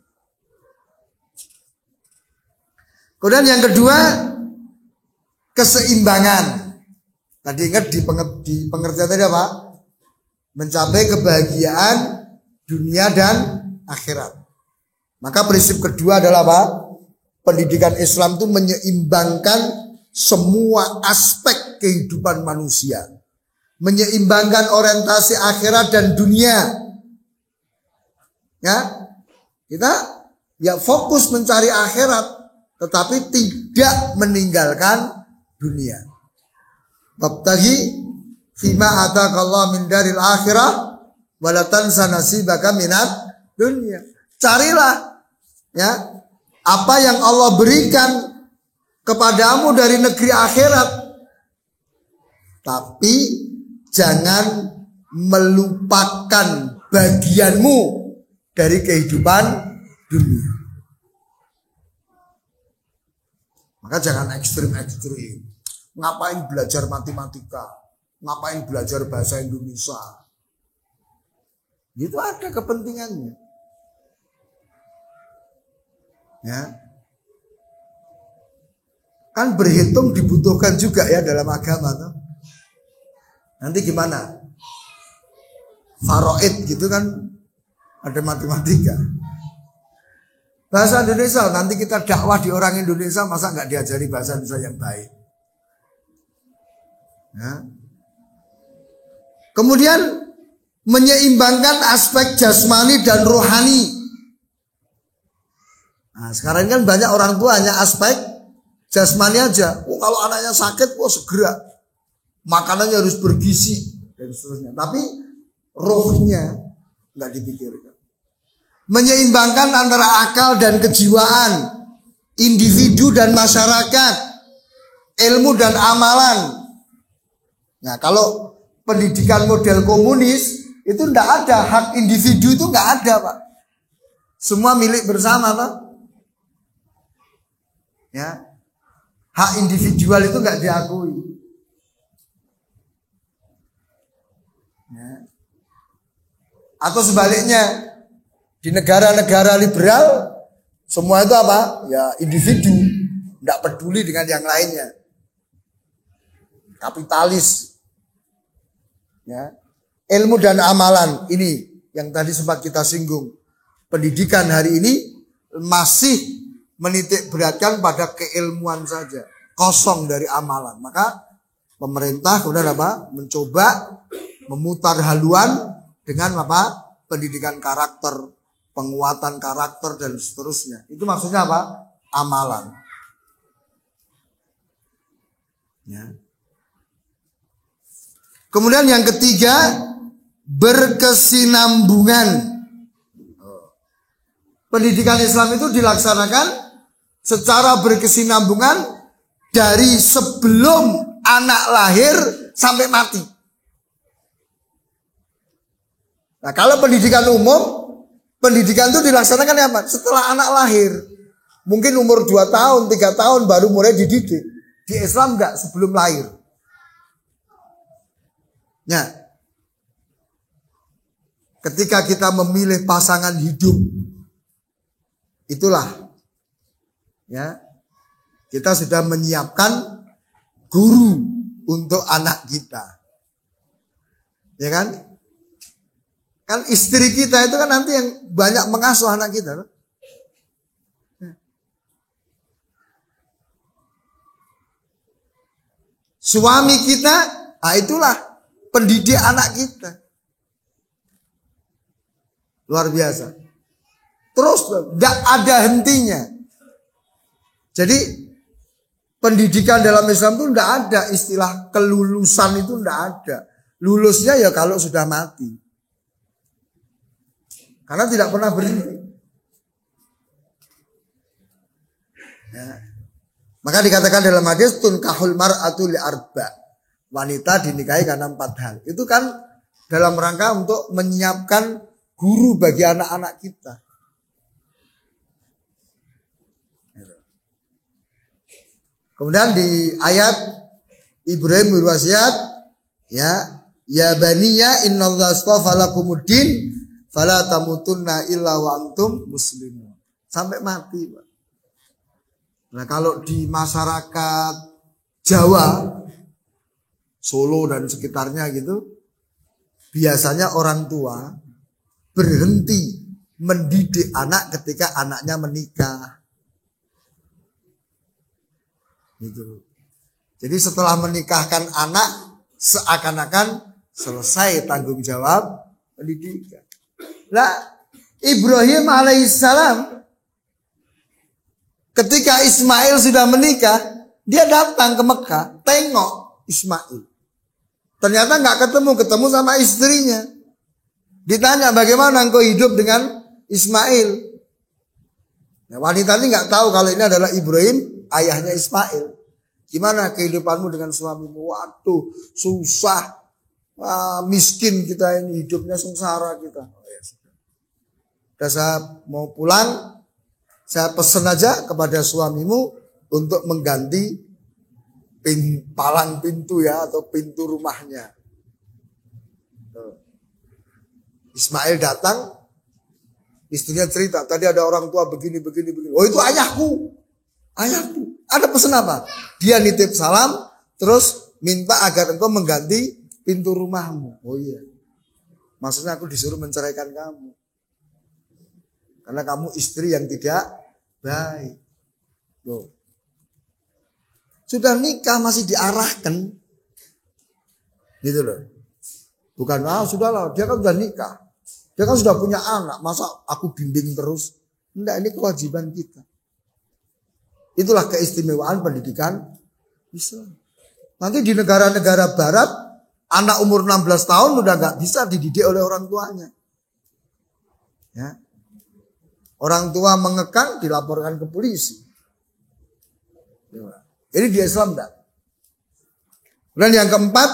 Kemudian yang kedua, keseimbangan. Tadi ingat di pengertian tadi apa? Mencapai kebahagiaan dunia dan akhirat. Maka prinsip kedua adalah apa? Pendidikan Islam itu menyeimbangkan semua aspek kehidupan manusia. Menyeimbangkan orientasi akhirat dan dunia. Ya, kita ya fokus mencari akhirat, tetapi tidak meninggalkan dunia. Wabtaghi fima atakallahu min daril akhirah wala tansa nasibaka minad dunya. Carilah ya apa yang Allah berikan kepadamu dari negeri akhirat. Tapi jangan melupakan bagianmu dari kehidupan dunia. Maka jangan ekstrim-ekstrim. Ngapain belajar matematika? Ngapain belajar bahasa Indonesia? Itu ada kepentingannya. Ya. Kan berhitung dibutuhkan juga ya dalam agama tuh. Nanti gimana? Faraid gitu kan ada matematika. Bahasa Indonesia nanti kita dakwah di orang Indonesia, masa nggak diajari bahasa Indonesia yang baik? Ya. Kemudian menyeimbangkan aspek jasmani dan rohani. Nah, sekarang kan banyak orang tua hanya aspek jasmani aja. Oh, kalau anaknya sakit, segera makanannya harus bergizi dan seterusnya. Tapi rohnya nggak dipikirkan. Menyeimbangkan antara akal dan kejiwaan, individu dan masyarakat, ilmu dan amalan. Nah, kalau pendidikan model komunis Itu enggak ada, hak individu itu enggak ada, Pak. Semua milik bersama, Pak. Ya. Hak individual itu enggak diakui. Ya. Atau sebaliknya, di negara-negara liberal semua itu apa? Ya individu, enggak peduli dengan yang lainnya. Kapitalis. Ya. Ilmu dan amalan ini yang tadi sempat kita singgung. Pendidikan hari ini masih menitik beratkan pada keilmuan saja, kosong dari amalan. Maka pemerintah kemudian apa? Mencoba memutar haluan dengan apa? Pendidikan karakter, penguatan karakter dan seterusnya. Itu maksudnya apa? Amalan. Ya. Kemudian yang ketiga, berkesinambungan. Pendidikan Islam itu dilaksanakan secara berkesinambungan dari sebelum anak lahir sampai mati. Nah, kalau pendidikan umum, pendidikan itu dilaksanakan apa? Setelah anak lahir. Mungkin umur 2 tahun, 3 tahun baru mulai dididik. Di Islam enggak, sebelum lahir. Nah, ketika kita memilih pasangan hidup, itulah ya, kita sudah menyiapkan guru untuk anak kita. Ya kan? Kan istri kita itu kan nanti yang banyak mengasuh anak kita. Suami kita, nah itulah pendidik anak kita. Luar biasa. Terus gak ada hentinya. Jadi pendidikan dalam Islam itu gak ada istilah kelulusan, itu gak ada. Lulusnya ya kalau sudah mati. Karena tidak pernah berhenti. Ya. Maka dikatakan dalam hadis tunkahul mar'atu li arba. Wanita dinikahi karena 4 hal. Itu kan dalam rangka untuk menyiapkan guru bagi anak-anak kita. Kemudian di ayat Ibrahim berwasiat, ya baniya innallaha astafa lakumuddin fala tamutunna illa wa antum muslimun. Sampai mati, Pak. Nah, kalau di masyarakat Jawa, Solo dan sekitarnya gitu, biasanya orang tua berhenti mendidik anak ketika anaknya menikah. Gitu. Jadi setelah menikahkan anak, seakan-akan selesai tanggung jawab pendidikan. Nah, Ibrahim alaihissalam ketika Ismail sudah menikah, dia datang ke Mekah, tengok Ismail. Ternyata nggak ketemu sama istrinya. Ditanya bagaimana engkau hidup dengan Ismail. Nah, wanita ini nggak tahu kalau ini adalah Ibrahim, ayahnya Ismail. Gimana kehidupanmu dengan suamimu? Waduh, susah, miskin kita ini, hidupnya sengsara kita. Udah saya mau pulang, saya pesan aja kepada suamimu untuk mengganti palang pintu ya, atau pintu rumahnya. Ismail datang, istrinya cerita, tadi ada orang tua begini. Oh itu ayahku. Ada pesan apa? Dia nitip salam, terus minta agar engkau mengganti pintu rumahmu. Oh iya. Maksudnya aku disuruh menceraikan kamu. Karena kamu istri yang tidak baik. Loh. Sudah nikah masih diarahkan. Gitu loh. Bukan, sudahlah, dia kan sudah nikah. Dia kan sudah punya anak, masa aku bimbing terus? Enggak, ini kewajiban kita. Itulah keistimewaan pendidikan Islam. Nanti di negara-negara barat, anak umur 16 tahun udah gak bisa dididik oleh orang tuanya. Ya. Orang tua mengekang, dilaporkan ke polisi. Ini di Islam enggak. Dan yang keempat,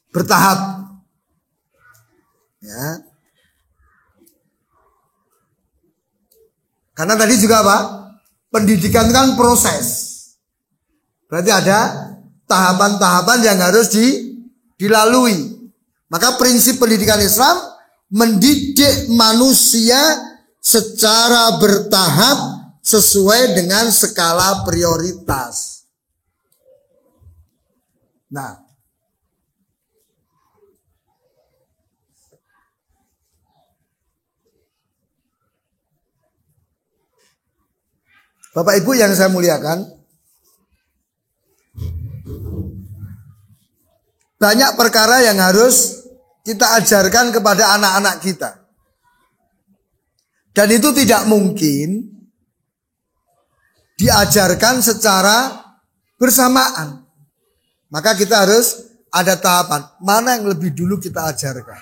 bertahap. Ya. Karena tadi juga apa? Pendidikan kan proses. Berarti ada tahapan-tahapan yang harus dilalui. Maka prinsip pendidikan Islam mendidik manusia secara bertahap sesuai dengan skala prioritas. Nah, Bapak Ibu yang saya muliakan, banyak perkara yang harus kita ajarkan kepada anak-anak kita. Dan itu tidak mungkin diajarkan secara bersamaan. Maka kita harus ada tahapan. Mana yang lebih dulu kita ajarkan.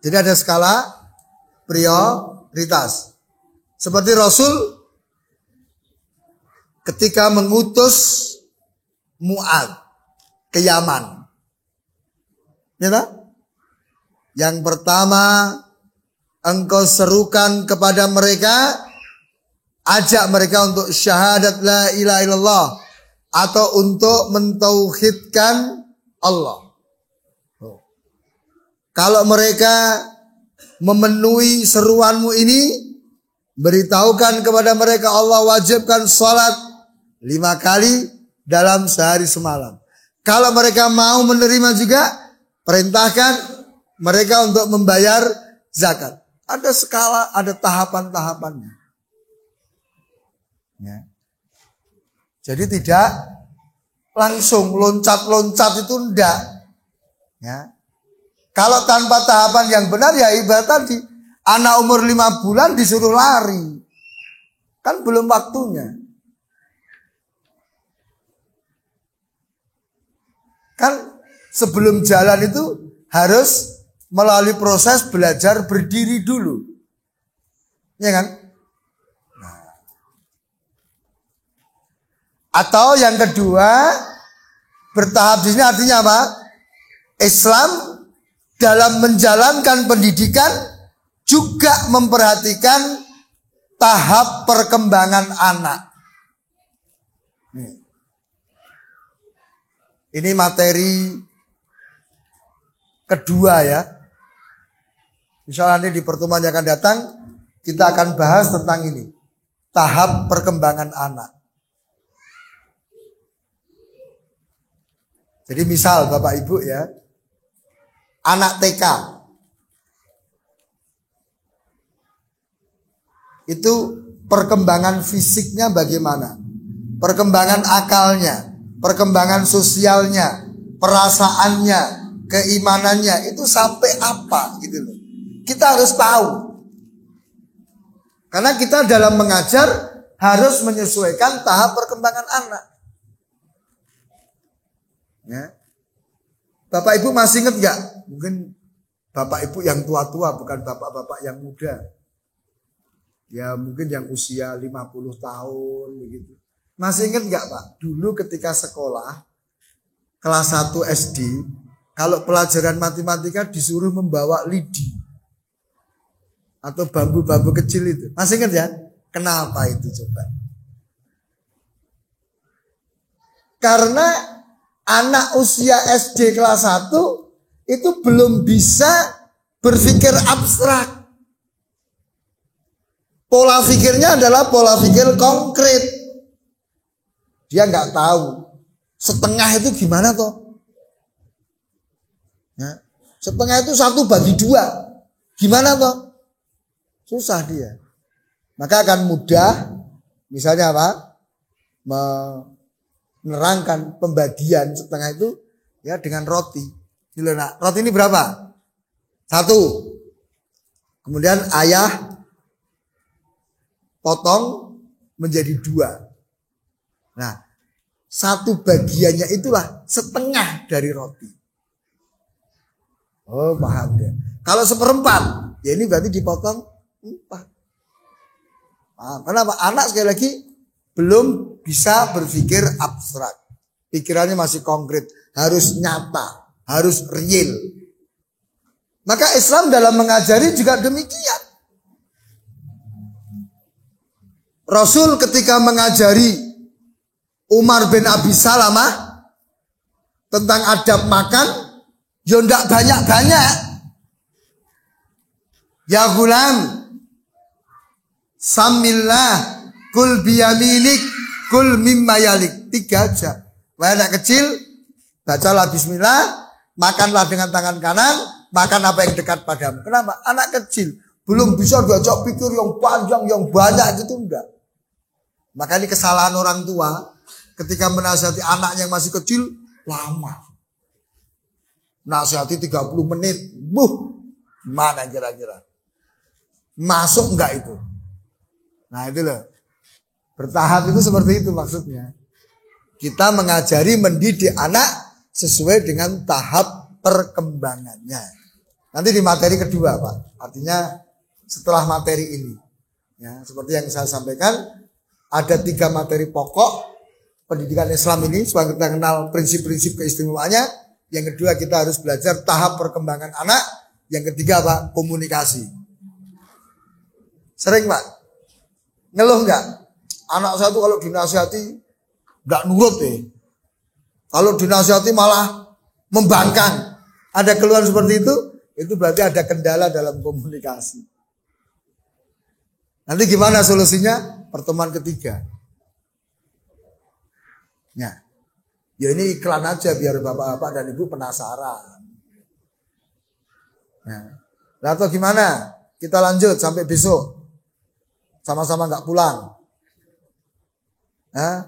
Jadi ada skala prioritas. Seperti Rasul ketika mengutus Mu'adz ke Yaman. Ya tak? Yang pertama, engkau serukan kepada mereka, ajak mereka untuk syahadat la ilaha illallah, atau untuk mentauhidkan Allah. Kalau mereka memenuhi seruanmu ini, beritahukan kepada mereka Allah wajibkan sholat 5 kali dalam sehari semalam. Kalau mereka mau menerima juga, perintahkan mereka untuk membayar zakat. Ada skala, ada tahapan-tahapannya. Ya. Jadi tidak langsung loncat-loncat itu enggak. Ya. Kalau tanpa tahapan yang benar ya ibarat tadi. Anak umur 5 bulan disuruh lari. Kan belum waktunya. Kan sebelum jalan itu harus melalui proses belajar berdiri dulu. Ya kan? Nah. Atau yang kedua, bertahap di sini artinya apa? Islam dalam menjalankan pendidikan juga memperhatikan tahap perkembangan anak. Ini materi kedua ya. Insya Allah nanti di pertemuan yang akan datang kita akan bahas tentang ini. Tahap perkembangan anak. Jadi misal Bapak Ibu ya, anak TK itu perkembangan fisiknya bagaimana, perkembangan akalnya, perkembangan sosialnya, perasaannya, keimanannya itu sampai apa gitu loh. Kita harus tahu. Karena kita dalam mengajar harus menyesuaikan tahap perkembangan anak. Ya. Bapak Ibu masih ingat gak? Mungkin Bapak Ibu yang tua-tua, bukan bapak-bapak yang muda. Ya mungkin yang usia 50 tahun begitu. Masih ingat gak Pak? Dulu ketika sekolah kelas 1 SD, kalau pelajaran matematika disuruh membawa lidi atau bambu-bambu kecil itu. Masih ingat ya? Kenapa itu coba? Karena anak usia SD kelas 1 itu belum bisa berpikir abstrak. Pola pikirnya adalah pola pikir konkret. Dia nggak tahu setengah itu gimana toh? Ya. Setengah itu 1 bagi 2. Gimana toh? Susah dia. Maka akan mudah misalnya apa? Menerangkan pembagian setengah itu ya dengan roti. Nah, roti ini berapa? 1. Kemudian ayah potong menjadi 2. Nah, 1 bagiannya itulah setengah dari roti. Oh, paham dia. Kalau 1/4, ya ini berarti dipotong 4. Paham? Kenapa? Anak sekali lagi belum bisa berpikir abstrak. Pikirannya masih konkret, harus nyata, harus real. Maka Islam dalam mengajari juga demikian. Rasul ketika mengajari Umar bin Abi Salamah tentang adab makan, ya ndak banyak-banyak. Ya gulam, samillah, kul biyaminik, kul mimma yalik. 3 aja. Anak kecil, bacalah bismillah, makanlah dengan tangan kanan, makan apa yang dekat padamu. Kenapa? Anak kecil belum bisa diajak pikir yang panjang, yang banyak gitu enggak. Maka ini kesalahan orang tua ketika menasihati anaknya yang masih kecil lama. Nasihati 30 menit. Mana kira-kira? Masuk enggak itu? Nah itu loh. Bertahap itu seperti itu maksudnya. Kita mengajari mendidik anak sesuai dengan tahap perkembangannya. Nanti di materi kedua Pak. Artinya setelah materi ini. Ya, seperti yang saya sampaikan. Ada 3 materi pokok pendidikan Islam ini. Supaya kita kenal prinsip-prinsip keistimewaannya. Yang kedua kita harus belajar tahap perkembangan anak. Yang ketiga Pak, komunikasi. Sering Pak ngeluh enggak? Anak saya tuh kalau dinasihati enggak nurut deh. Kalau dinasihati malah membangkang. Ada keluhan seperti itu berarti ada kendala dalam komunikasi. Nanti gimana solusinya? Pertemuan ketiga. Ya ini iklan aja biar bapak-bapak dan ibu penasaran. Nah, atau gimana? Kita lanjut sampai besok. Sama-sama nggak pulang. Hah?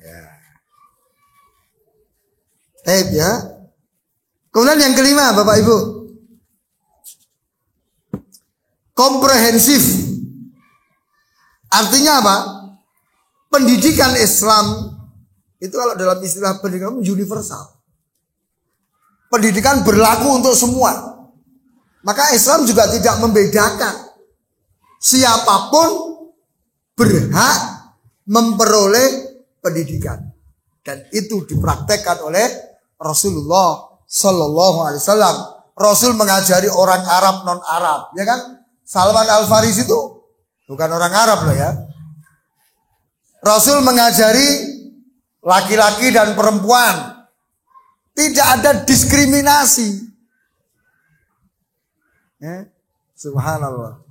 Ya. Ya. Kemudian yang kelima, Bapak Ibu. Komprehensif. Artinya apa? Pendidikan Islam itu kalau dalam istilah pendidikan universal. Pendidikan berlaku untuk semua. Maka Islam juga tidak membedakan. Siapapun berhak memperoleh pendidikan. Dan itu dipraktekkan oleh Rasulullah Sallallahu Alaihi Wasallam. Rasul mengajari orang Arab non Arab, ya kan? Salman Al Farisi itu bukan orang Arab loh ya. Rasul mengajari laki-laki dan perempuan. Tidak ada diskriminasi. Ya? Subhanallah.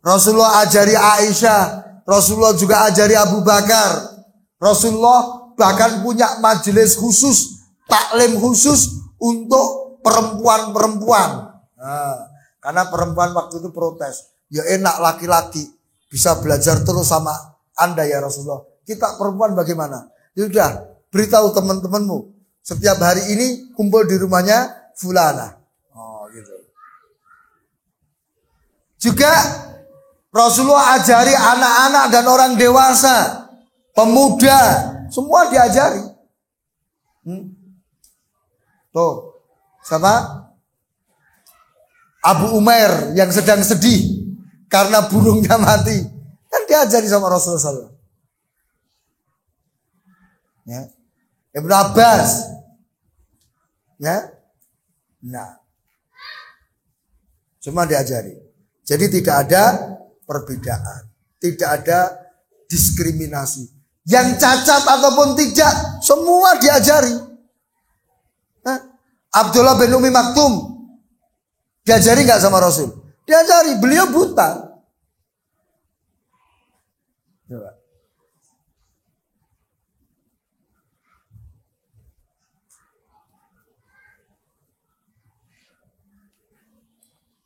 Rasulullah ajari Aisyah. Rasulullah juga ajari Abu Bakar. Rasulullah bahkan punya majelis khusus, taklim khusus untuk perempuan-perempuan. Nah, karena perempuan waktu itu protes. Ya enak laki-laki bisa belajar terus sama Anda ya Rasulullah. Kita perempuan bagaimana? Ya udah, beritahu teman-temanmu. Setiap hari ini kumpul di rumahnya fulana. Oh gitu. Juga Rasulullah ajari anak-anak dan orang dewasa, pemuda, semua diajari. Tuh, sama Abu Umair yang sedang sedih karena burungnya mati, kan diajari sama Rasulullah SAW. Ya. Ibnu Abbas, ya, nah, cuma diajari. Jadi tidak ada perbedaan, tidak ada diskriminasi. Yang cacat ataupun tidak, semua diajari. Abdullah bin Umi Maktum diajari nggak sama Rasul? Diajari, beliau buta. Coba.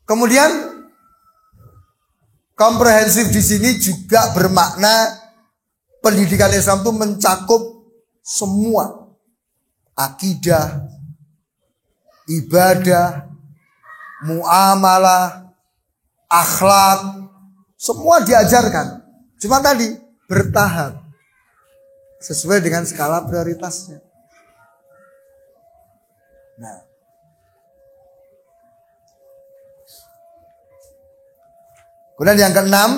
Kemudian komprehensif di sini juga bermakna pendidikan Islam itu mencakup semua akidah, ibadah, muamalah, akhlak, semua diajarkan. Cuma tadi bertahap sesuai dengan skala prioritasnya. Nah, kemudian yang keenam,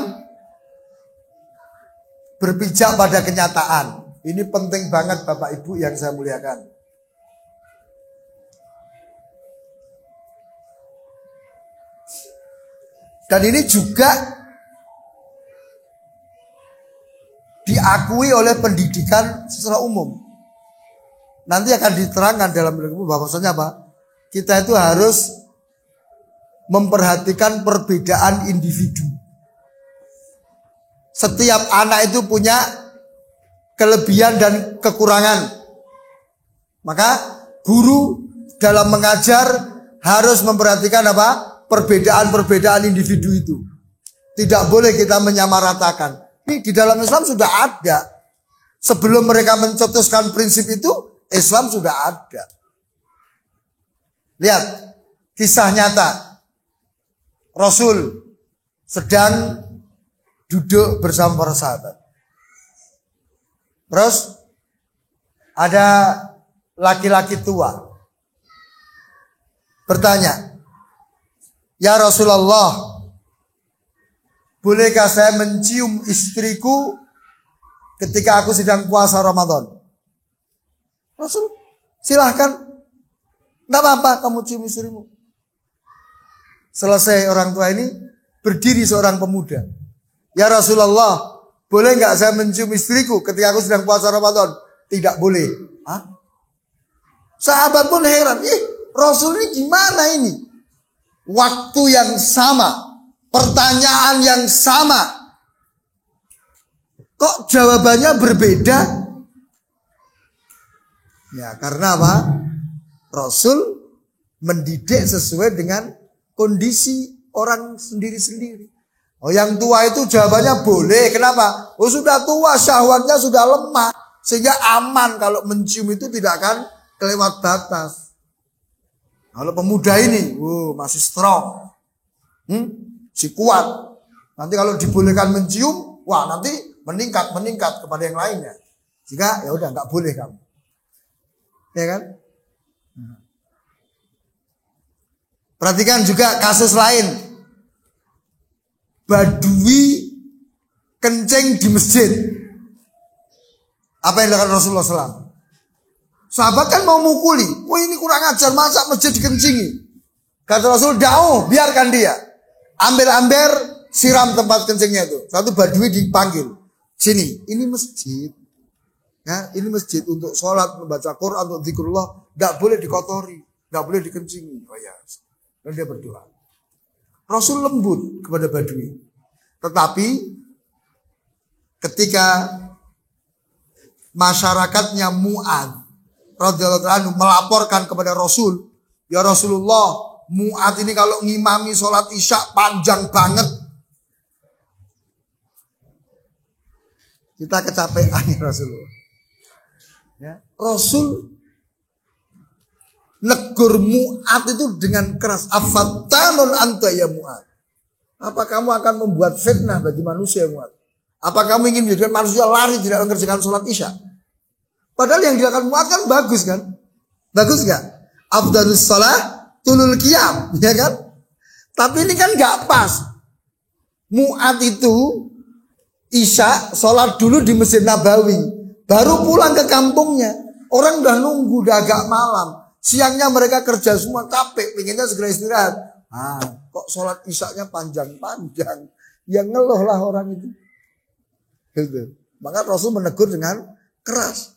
berpijak pada kenyataan. Ini penting banget Bapak Ibu yang saya muliakan. Dan ini juga diakui oleh pendidikan secara umum. Nanti akan diterangkan dalam ilmu bahwasanya apa? Kita itu harus memperhatikan perbedaan individu. Setiap anak itu punya kelebihan dan kekurangan. Maka guru dalam mengajar harus memperhatikan apa? Perbedaan-perbedaan individu itu. Tidak boleh kita menyamaratakan. Ini di dalam Islam sudah ada. Sebelum mereka mencetuskan prinsip itu, Islam sudah ada. Lihat, kisah nyata. Rasul sedang duduk bersama para sahabat. Terus ada laki-laki tua bertanya, "Ya Rasulullah, bolehkah saya mencium istriku ketika aku sedang puasa Ramadan?" Rasul, silahkan. Tidak apa-apa kamu cium istrimu. Selesai orang tua ini, berdiri seorang pemuda. "Ya Rasulullah, boleh nggak saya mencium istriku ketika aku sedang puasa Ramadan?" Tidak boleh. Hah? Sahabat pun heran. Rasul ini gimana ini? Waktu yang sama, pertanyaan yang sama, kok jawabannya berbeda? Ya karena apa? Rasul mendidik sesuai dengan kondisi orang sendiri-sendiri. Oh yang tua itu jawabannya boleh. Kenapa? Oh sudah tua, syahwatnya sudah lemah. Sehingga aman kalau mencium itu tidak akan kelewat batas. Kalau pemuda ini, masih strong. Si kuat. Nanti kalau dibolehkan mencium, wah nanti meningkat kepada yang lainnya. Jika ya udah nggak boleh kamu. Ya kan? Perhatikan juga kasus lain. Badui kencing di masjid. Apa yang dilakukan Rasulullah SAW? Sahabat kan mau mukuli. Wah ini kurang ajar, masa masjid dikencingi? Kata Rasul, "Dauh, biarkan dia. Ambil-ambil, siram tempat kencingnya itu." Satu badui dipanggil. "Sini, ini masjid. Ya, ini masjid untuk sholat, membaca Quran, untuk zikrullah. Tidak boleh dikotori, tidak boleh dikencingi." Oh ya. Dan dia berdoa. Rasul lembut kepada badui. Tetapi ketika masyarakatnya Mu'ad radhiyallahu anhu melaporkan kepada Rasul, "Ya Rasulullah, Mu'ad ini kalau ngimami sholat isya panjang banget." Kita kecapean ya Rasulullah. Ya, Rasul negur Mu'ad itu dengan keras. "Afattanun anta ya Mu'ad." Apa kamu akan membuat fitnah bagi manusia Mu'ad? Apa kamu ingin menjadikan manusia lari tidak mengerjakan sholat isya? Padahal yang dilakukan Mu'ad kan bagus kan? Bagus gak? Afdalus sholat tulul qiyam, ya kan? Tapi ini kan gak pas. Mu'ad itu isya sholat dulu di Masjid Nabawi, baru pulang ke kampungnya. Orang udah nunggu, udah agak malam. Siangnya mereka kerja semua capek, pengennya segera istirahat. Kok sholat isyaknya panjang-panjang. Yang ngeluh lah orang itu. Gitu. Maka Rasul menegur dengan keras.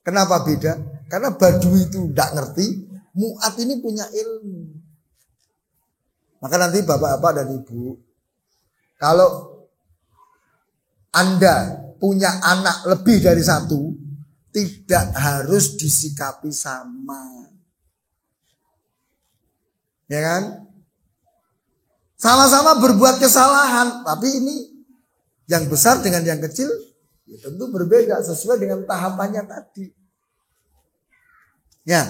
Kenapa beda? Karena badui itu tidak ngerti. Mu'ad ini punya ilmu. Maka nanti bapak-bapak dan ibu, kalau Anda punya anak lebih dari satu, tidak harus disikapi sama. Ya kan? Sama-sama berbuat kesalahan, tapi ini yang besar dengan yang kecil ya tentu berbeda sesuai dengan tahapannya tadi. Ya.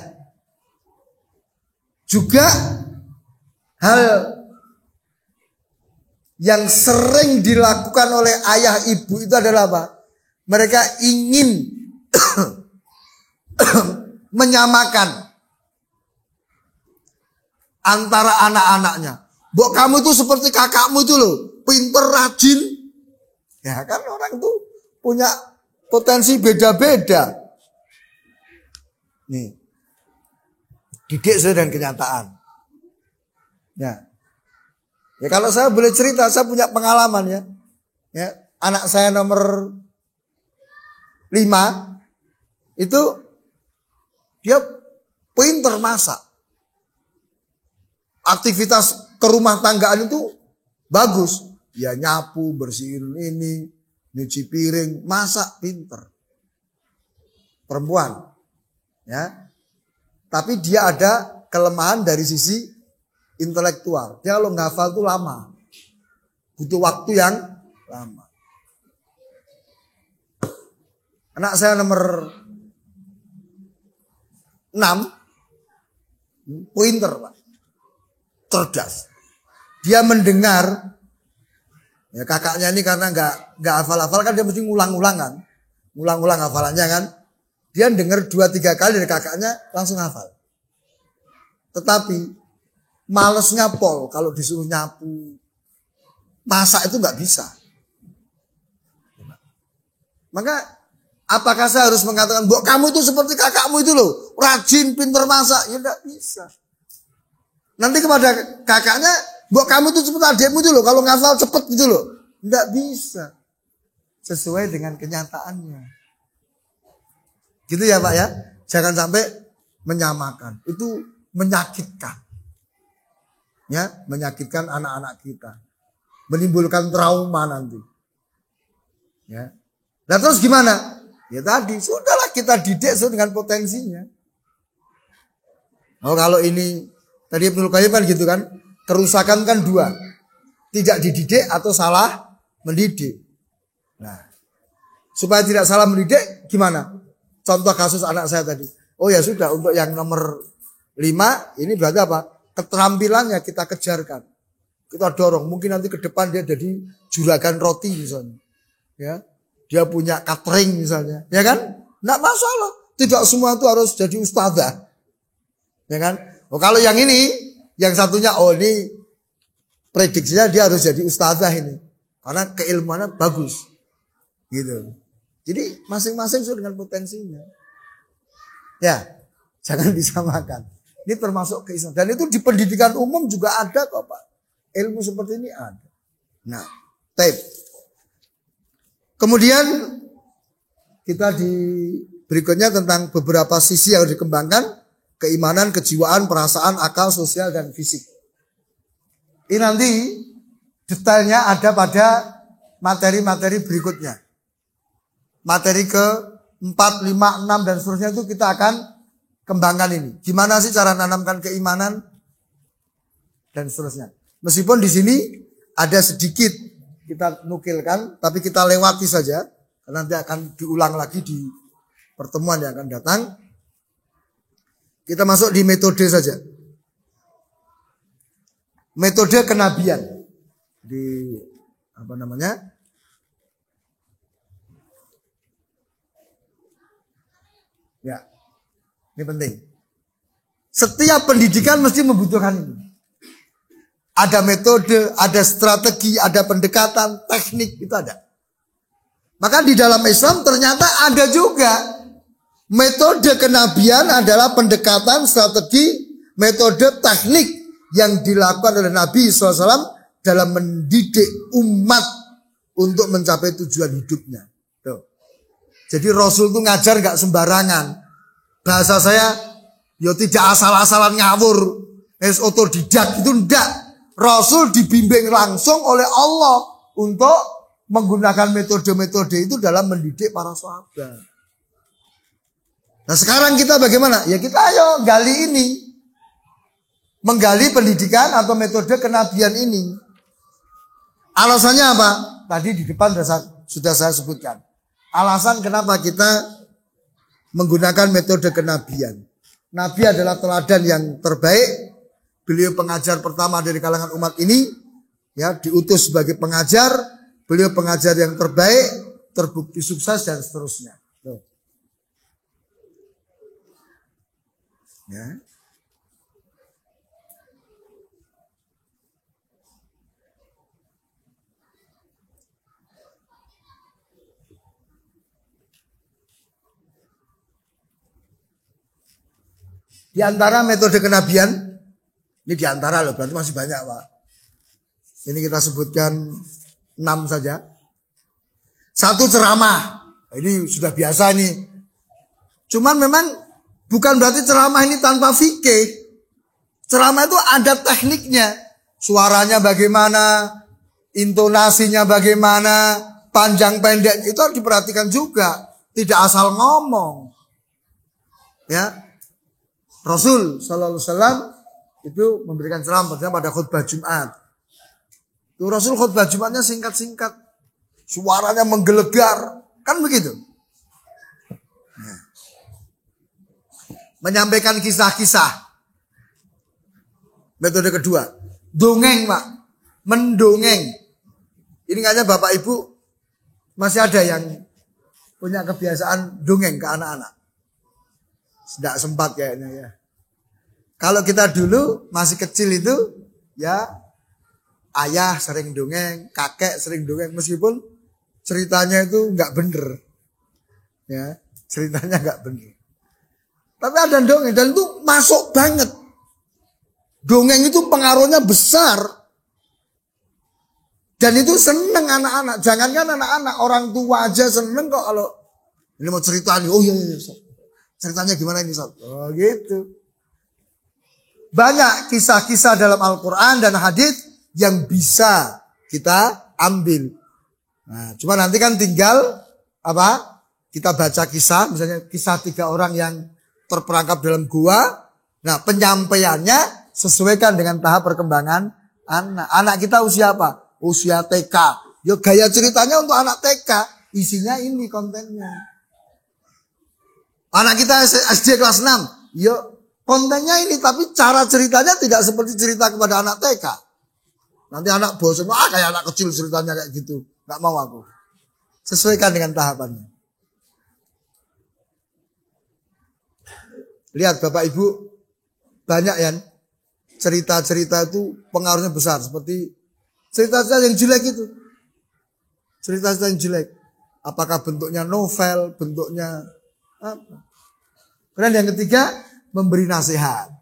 Juga hal yang sering dilakukan oleh ayah ibu itu adalah apa? Mereka ingin menyamakan antara anak-anaknya. "Mbok kamu itu seperti kakakmu itu loh, pinter, rajin." Ya kan orang itu punya potensi beda-beda. Nih. Didik sesuai dengan kenyataan. Ya. Ya kalau saya boleh cerita, saya punya pengalaman ya. Ya, anak saya nomor 5 itu dia pinter masak. Aktivitas kerumah tanggaan itu bagus. Ya nyapu, bersihin ini, nyuci piring, masak pinter. Perempuan. Ya. Tapi dia ada kelemahan dari sisi intelektual. Dia kalau ngafal itu lama. Butuh waktu yang lama. Anak saya nomor 6 pinter, Pak. Cerdas. Dia mendengar ya kakaknya ini karena nggak hafal-hafal kan dia mesti ngulang-ulang kan. Ngulang-ulang hafalannya kan. Dia dengar 2-3 kali dari kakaknya langsung hafal. Tetapi malesnya Pol kalau disuruh nyapu, masak itu nggak bisa. Maka apakah saya harus mengatakan, "Mbok kamu itu seperti kakakmu itu loh, rajin, pinter masak." Ya nggak bisa. Nanti kepada kakaknya, "Mbok kamu itu seperti adikmu itu loh, kalau ngafal cepet gitu loh." Nggak bisa. Sesuai dengan kenyataannya. Gitu ya Pak ya. Jangan sampai menyamakan. Itu menyakitkan. Ya, menyakitkan anak-anak kita. Menimbulkan trauma nanti. Ya. Nah terus gimana? Ya tadi, sudahlah kita didik sesuai dengan potensinya. Oh kalau ini, tadi Ibnul Qayyim kan gitu kan. Kerusakan kan 2. Tidak dididik atau salah mendidik. Nah, supaya tidak salah mendidik gimana? Contoh kasus anak saya tadi. Oh ya sudah, untuk yang nomor 5 ini berarti apa? Keterampilannya kita kejarkan. Kita dorong. Mungkin nanti ke depan dia jadi juragan roti misalnya. Ya. Dia punya catering misalnya. Ya kan? Nggak masalah. Tidak semua itu harus jadi ustadzah. Ya kan? Oh kalau yang ini, yang satunya, oh ini prediksinya dia harus jadi ustadzah ini. Karena keilmuannya bagus. Gitu. Jadi masing-masing sesuai dengan potensinya. Ya, jangan disamakan. Ini termasuk keislaman. Dan itu di pendidikan umum juga ada kok Pak. Ilmu seperti ini ada. Nah, tape. Kemudian kita di berikutnya tentang beberapa sisi yang harus dikembangkan. Keimanan, kejiwaan, perasaan, akal, sosial, dan fisik. Ini nanti detailnya ada pada materi-materi berikutnya. Materi ke 4, 5, 6 dan seterusnya itu kita akan kembangkan ini. Gimana sih cara menanamkan keimanan dan seterusnya. Meskipun di sini ada sedikit kita nukilkan, tapi kita lewati saja. Nanti akan diulang lagi di pertemuan yang akan datang. Kita masuk di metode saja. Metode kenabian. Di apa namanya? Ya, ini penting. Setiap pendidikan mesti membutuhkan ini. Ada metode, ada strategi, ada pendekatan, teknik, itu ada. Maka di dalam Islam ternyata ada juga metode kenabian adalah pendekatan, strategi, metode, teknik yang dilakukan oleh Nabi SAW dalam mendidik umat untuk mencapai tujuan hidupnya. Tuh. Jadi Rasul itu ngajar gak sembarangan. Bahasa saya, ya tidak asal-asalan ngawur, otodidak itu enggak. Rasul dibimbing langsung oleh Allah untuk menggunakan metode-metode itu dalam mendidik para sahabat. Nah sekarang kita bagaimana? Ya kita ayo gali ini. Menggali pendidikan atau metode kenabian ini. Alasannya apa? Tadi di depan sudah saya sebutkan. Alasan kenapa kita menggunakan metode kenabian. Nabi adalah teladan yang terbaik. Beliau pengajar pertama dari kalangan umat ini. Ya, diutus sebagai pengajar. Beliau pengajar yang terbaik. Terbukti sukses dan seterusnya. Tuh. Ya. Di antara metode kenabian, ini di antara loh, berarti masih banyak Pak. Ini kita sebutkan 6 saja. 1 ceramah. Ini sudah biasa nih. Cuman memang bukan berarti ceramah ini tanpa fikih. Ceramah itu ada tekniknya. Suaranya bagaimana, intonasinya bagaimana, panjang pendek itu harus diperhatikan juga. Tidak asal ngomong. Ya. Rasul sallallahu alaihi wasallam itu memberikan ceramah pada khutbah Jumat. Itu Rasul khutbah Jumatnya singkat-singkat. Suaranya menggelegar. Kan begitu. Nah. Menyampaikan kisah-kisah. Metode kedua. Dongeng, Pak. Mendongeng. Ini kayaknya Bapak Ibu masih ada yang punya kebiasaan dongeng ke anak-anak. Tidak sempat kayaknya ya. Kalau kita dulu masih kecil itu ya ayah sering dongeng, kakek sering dongeng meskipun ceritanya itu nggak bener. Ya, ceritanya nggak bener. Tapi ada dongeng dan itu masuk banget. Dongeng itu pengaruhnya besar. Dan itu seneng anak-anak. Jangankan anak-anak, orang tua aja seneng kok kalau ini mau cerita nih. Oh iya, ceritanya gimana ini Sob? Oh gitu. Banyak kisah-kisah dalam Al-Quran dan hadits yang bisa kita ambil. Nah, cuma nanti kan tinggal apa? Kita baca kisah, misalnya kisah 3 orang yang terperangkap dalam gua. Nah, penyampaiannya sesuaikan dengan tahap perkembangan anak. Anak kita usia apa? Usia TK. Yo gaya ceritanya untuk anak TK, isinya ini kontennya. Anak kita SD kelas 6, yo kontennya ini, tapi cara ceritanya tidak seperti cerita kepada anak TK. Nanti anak bosan, kayak anak kecil ceritanya kayak gitu. Gak mau aku. Sesuaikan dengan tahapannya. Lihat Bapak Ibu, banyak ya cerita-cerita itu pengaruhnya besar. Seperti cerita-cerita yang jelek itu. Cerita-cerita yang jelek. Apakah bentuknya novel, bentuknya apa. Kemudian yang ketiga, memberi nasihat.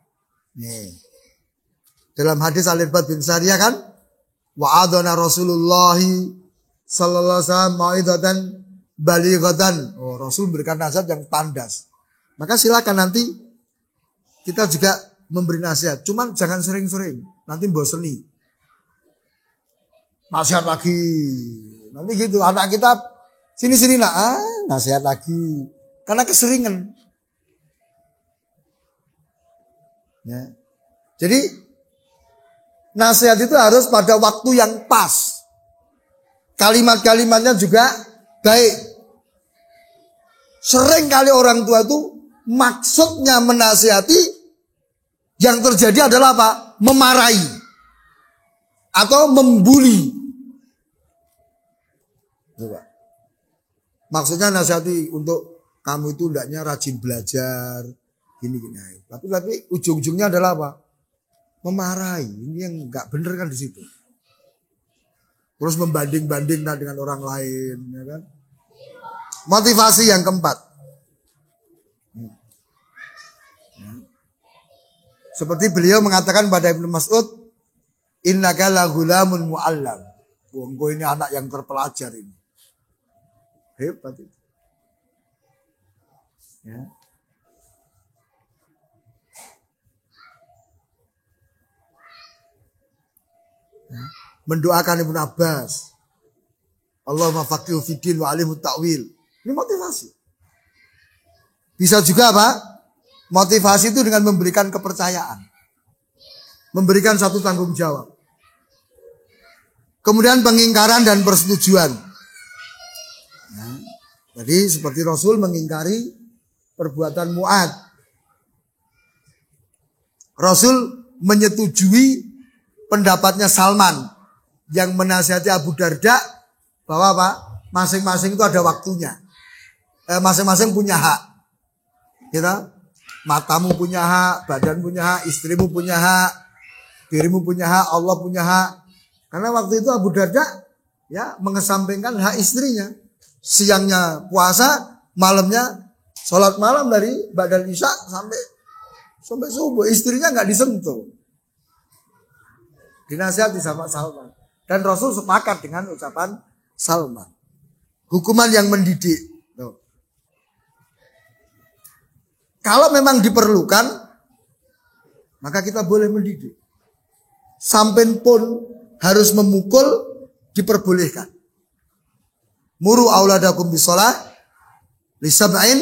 Nih. Dalam hadis Al-Irbad bin Sariyah kan, wa'adana Rasulullah sallallahu alaihi wasallam mau'izatan balighatan. Oh, Rasul memberikan nasihat yang tandas. Maka silakan nanti kita juga memberi nasihat. Cuman jangan sering-sering, nanti boseni. Nasihat lagi. Nanti gitu, anak kita sini-sini nak, nasihat lagi. Karena keseringan. Ya. Jadi nasihat itu harus pada waktu yang pas. Kalimat-kalimatnya juga baik. Sering kali orang tua itu maksudnya menasihati, yang terjadi adalah apa? Memarahi atau membuli. Coba. Maksudnya nasihati untuk kamu itu hendaknya rajin belajar, gini-gini. Tapi ujung-ujungnya adalah apa? Memarahi. Ini yang nggak bener kan di situ. Terus membanding-bandingkan dengan orang lain, ya kan? Motivasi yang keempat. Seperti beliau mengatakan pada Ibnu Mas'ud, innaka la ghulamun mu'allam. Engkau ini anak yang terpelajar ini. Hebat itu. Ya. Mendoakan Ibnu Abbas. Allahumma faqihu fiddin wa alimhu ta'wil. Ini motivasi. Bisa juga apa? Motivasi itu dengan memberikan kepercayaan. Memberikan satu tanggung jawab. Kemudian pengingkaran dan persetujuan. Nah, jadi seperti Rasul mengingkari perbuatan Mu'ad. Rasul menyetujui pendapatnya Salman yang menasihati Abu Darda bahwa apa? Masing-masing itu ada waktunya. Masing-masing punya hak. Kita, matamu punya hak, badan punya hak, istrimu punya hak, dirimu punya hak, Allah punya hak. Karena waktu itu Abu Darda ya mengesampingkan hak istrinya. Siangnya puasa, malamnya sholat malam dari ba'dal isya sampai subuh. Istrinya nggak disentuh. Dinasihati sama Salman. Dan Rasul sepakat dengan ucapan Salman. Hukuman yang mendidik. Tuh. Kalau memang diperlukan, maka kita boleh mendidik. Sampai pun harus memukul, diperbolehkan. Muru auladakum bisolah li sab'in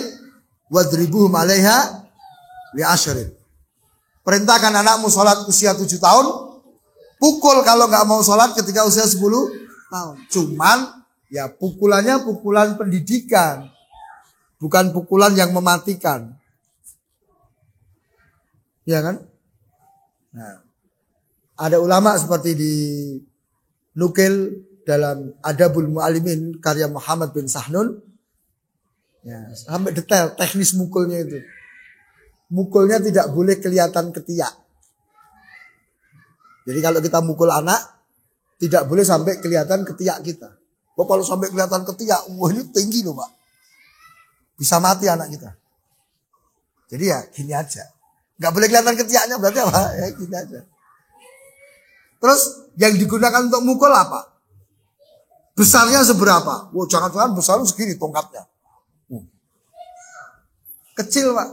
wadribuhum 'alaiha li 'ashrin. Perintahkan anakmu sholat usia 7 tahun, pukul kalau nggak mau sholat ketika usia 10 tahun. Cuman ya pukulannya pukulan pendidikan, bukan pukulan yang mematikan. Ya kan? Nah, ada ulama seperti di nukil dalam Adabul Mu'allimin karya Muhammad bin Sahnun. Ya, sampai detail teknis mukulnya itu. Mukulnya tidak boleh kelihatan ketiak. Jadi kalau kita mukul anak, tidak boleh sampai kelihatan ketiak kita. Kalau sampai kelihatan ketiak, wah ini tinggi loh Pak. Bisa mati anak kita. Jadi ya gini aja. Gak boleh kelihatan ketiaknya berarti apa? Ya gini aja. Terus yang digunakan untuk mukul apa? Besarnya seberapa? Wah jangan-jangan besar segini tongkatnya. Kecil Pak.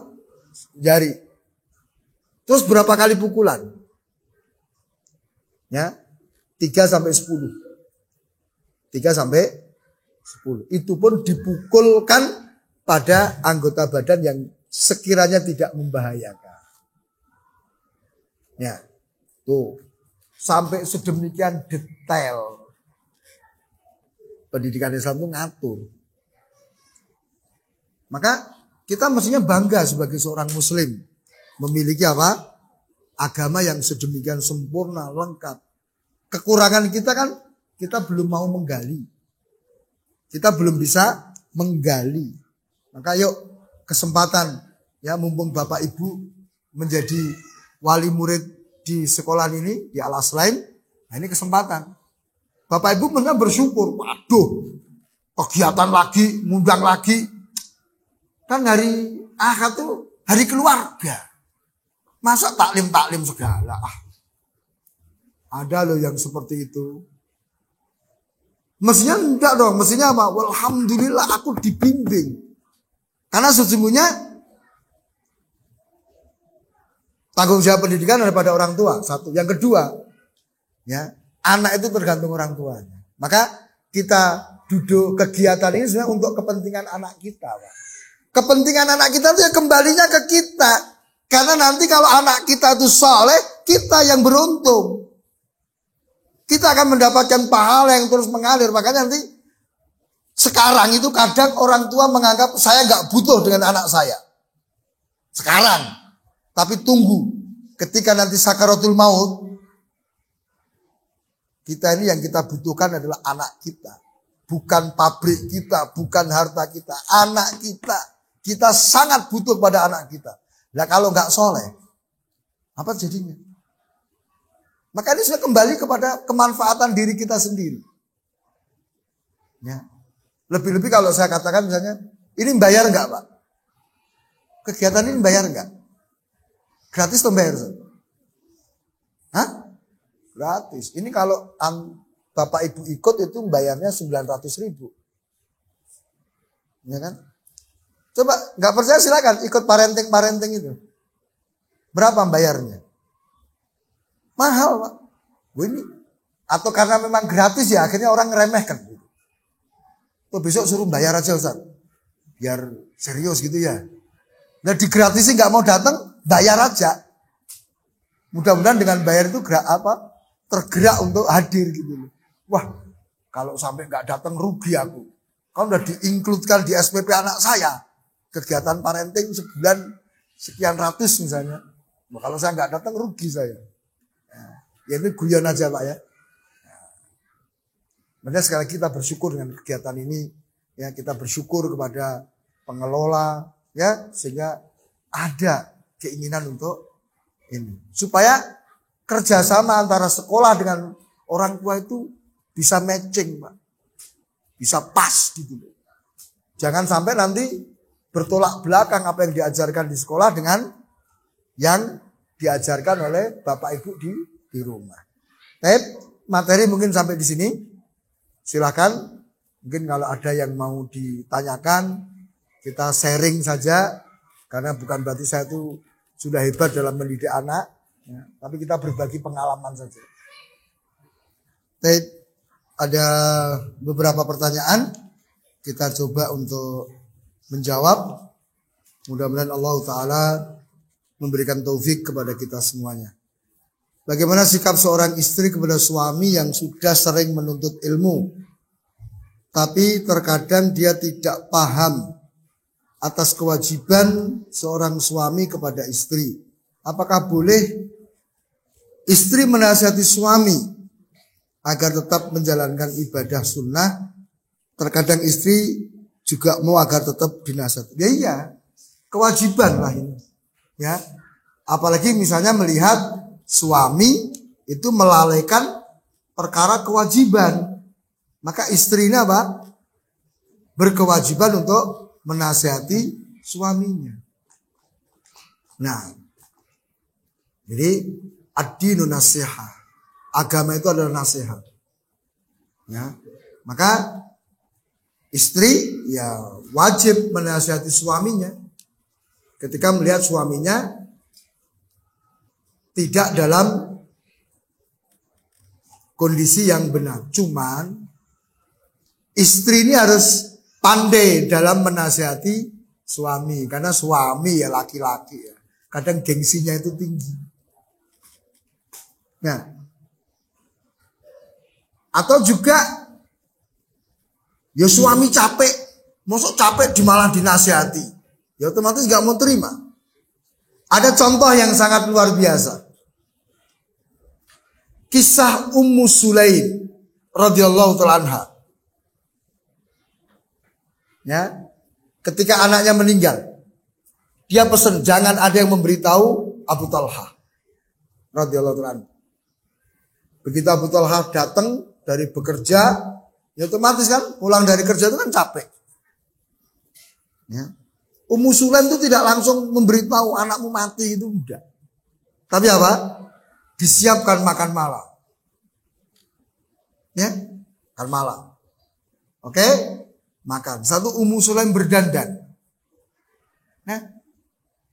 Jari. Terus berapa kali pukulan? Ya, 3 sampai 10. 3 sampai 10. Itu pun dipukulkan pada anggota badan yang sekiranya tidak membahayakan. Ya. Tuh. Sampai sedemikian detail. Pendidikan Islam itu ngatur. Maka kita mestinya bangga sebagai seorang muslim. Memiliki apa? Agama yang sedemikian sempurna, lengkap. Kekurangan kita kan kita belum mau menggali. Kita belum bisa menggali. Maka yuk kesempatan ya mumpung Bapak Ibu menjadi wali murid di sekolah ini di Al Aslain. Nah ini kesempatan. Bapak Ibu benar bersyukur. Waduh, kegiatan lagi, ngundang lagi. Kan hari Ahad tuh hari keluarga. Masa taklim-taklim segala? Ada loh yang seperti itu. Mestinya enggak dong. Mestinya apa? Alhamdulillah aku dibimbing. Karena sesungguhnya tanggung jawab pendidikan daripada orang tua. Satu. Yang kedua, ya anak itu tergantung orang tuanya. Maka kita duduk kegiatan ini sebenarnya untuk kepentingan anak kita, Pak. Kepentingan anak kita itu ya kembalinya ke kita. Karena nanti kalau anak kita itu soleh, kita yang beruntung. Kita akan mendapatkan pahala yang terus mengalir. Makanya nanti sekarang itu kadang orang tua menganggap saya gak butuh dengan anak saya. Sekarang. Tapi tunggu. Ketika nanti sakaratul maut, kita ini yang kita butuhkan adalah anak kita. Bukan pabrik kita, bukan harta kita. Anak kita. Kita sangat butuh pada anak kita. Nah kalau nggak soleh, apa jadinya? Maka ini sudah kembali kepada kemanfaatan diri kita sendiri. Ya. Lebih-lebih kalau saya katakan misalnya, ini bayar nggak Pak? Kegiatan ini bayar nggak? Gratis atau bayar? Hah? Gratis. Ini kalau Bapak Ibu ikut itu bayarnya 900.000. Ya kan? Coba nggak percaya silakan ikut parenting itu. Berapa bayarnya? Mahal Pak. Ini atau karena memang gratis ya akhirnya orang ngeremehkan. Tuh besok suruh bayar aja Ustaz. Biar serius gitu ya. Nah digratisin nggak mau datang bayar aja. Mudah-mudahan dengan bayar itu tergerak untuk hadir gitu. Wah kalau sampai nggak datang rugi aku. Kan udah diinkludkan di SPP anak saya. Kegiatan parenting sebulan sekian ratus misalnya. Nah, kalau saya nggak datang rugi saya. Ya ini guyon aja Pak ya. Makanya sekali lagi kita bersyukur dengan kegiatan ini. Ya kita bersyukur kepada pengelola ya sehingga ada keinginan untuk ini. Supaya kerjasama antara sekolah dengan orang tua itu bisa matching Pak. Bisa pas gitu. Jangan sampai nanti bertolak belakang apa yang diajarkan di sekolah dengan yang diajarkan oleh Bapak Ibu di rumah. materi mungkin sampai di sini. Silakan. Mungkin kalau ada yang mau ditanyakan, kita sharing saja. Karena bukan berarti saya itu sudah hebat dalam mendidik anak. Ya, tapi kita berbagi pengalaman saja. Baik, ada beberapa pertanyaan. Kita coba untuk menjawab. Mudah-mudahan Allah Ta'ala memberikan taufik kepada kita semuanya. Bagaimana sikap seorang istri kepada suami yang sudah sering menuntut ilmu, tapi terkadang dia tidak paham atas kewajiban seorang suami kepada istri? Apakah boleh istri menasihati suami agar tetap menjalankan ibadah sunnah? Terkadang istri juga mau agar tetap dinasihati. Ya iya, kewajiban lah ini. Ya, apalagi misalnya melihat suami itu melalaikan perkara kewajiban, maka istrinya apa? Berkewajiban untuk menasihati suaminya. Nah, jadi ad-dinu nasihah. Agama itu adalah nasihat. Ya, maka istri ya wajib menasihati suaminya ketika melihat suaminya tidak dalam kondisi yang benar. Cuman istri ini harus pandai dalam menasihati suami, karena suami ya laki-laki ya, kadang gengsinya itu tinggi. Nah, atau juga ya suami capek, masuk capek malah dinasihati, ya otomatis gak mau terima. Ada contoh yang sangat luar biasa. Kisah Ummu Sulaim radhiyallahu ta'ala anha. Ya, ketika anaknya meninggal, dia pesan jangan ada yang memberitahu Abu Talha radhiyallahu ta'ala anhu. Begitu Abu Talha datang dari bekerja, ya otomatis kan pulang dari kerja itu kan capek. Ya. Ummu Sulaim itu tidak langsung memberitahu anakmu mati, itu enggak. Tapi apa? Disiapkan makan malam. Ya, makan malam. Oke? Makan. Satu, Ummu Sulaim berdandan. Ya.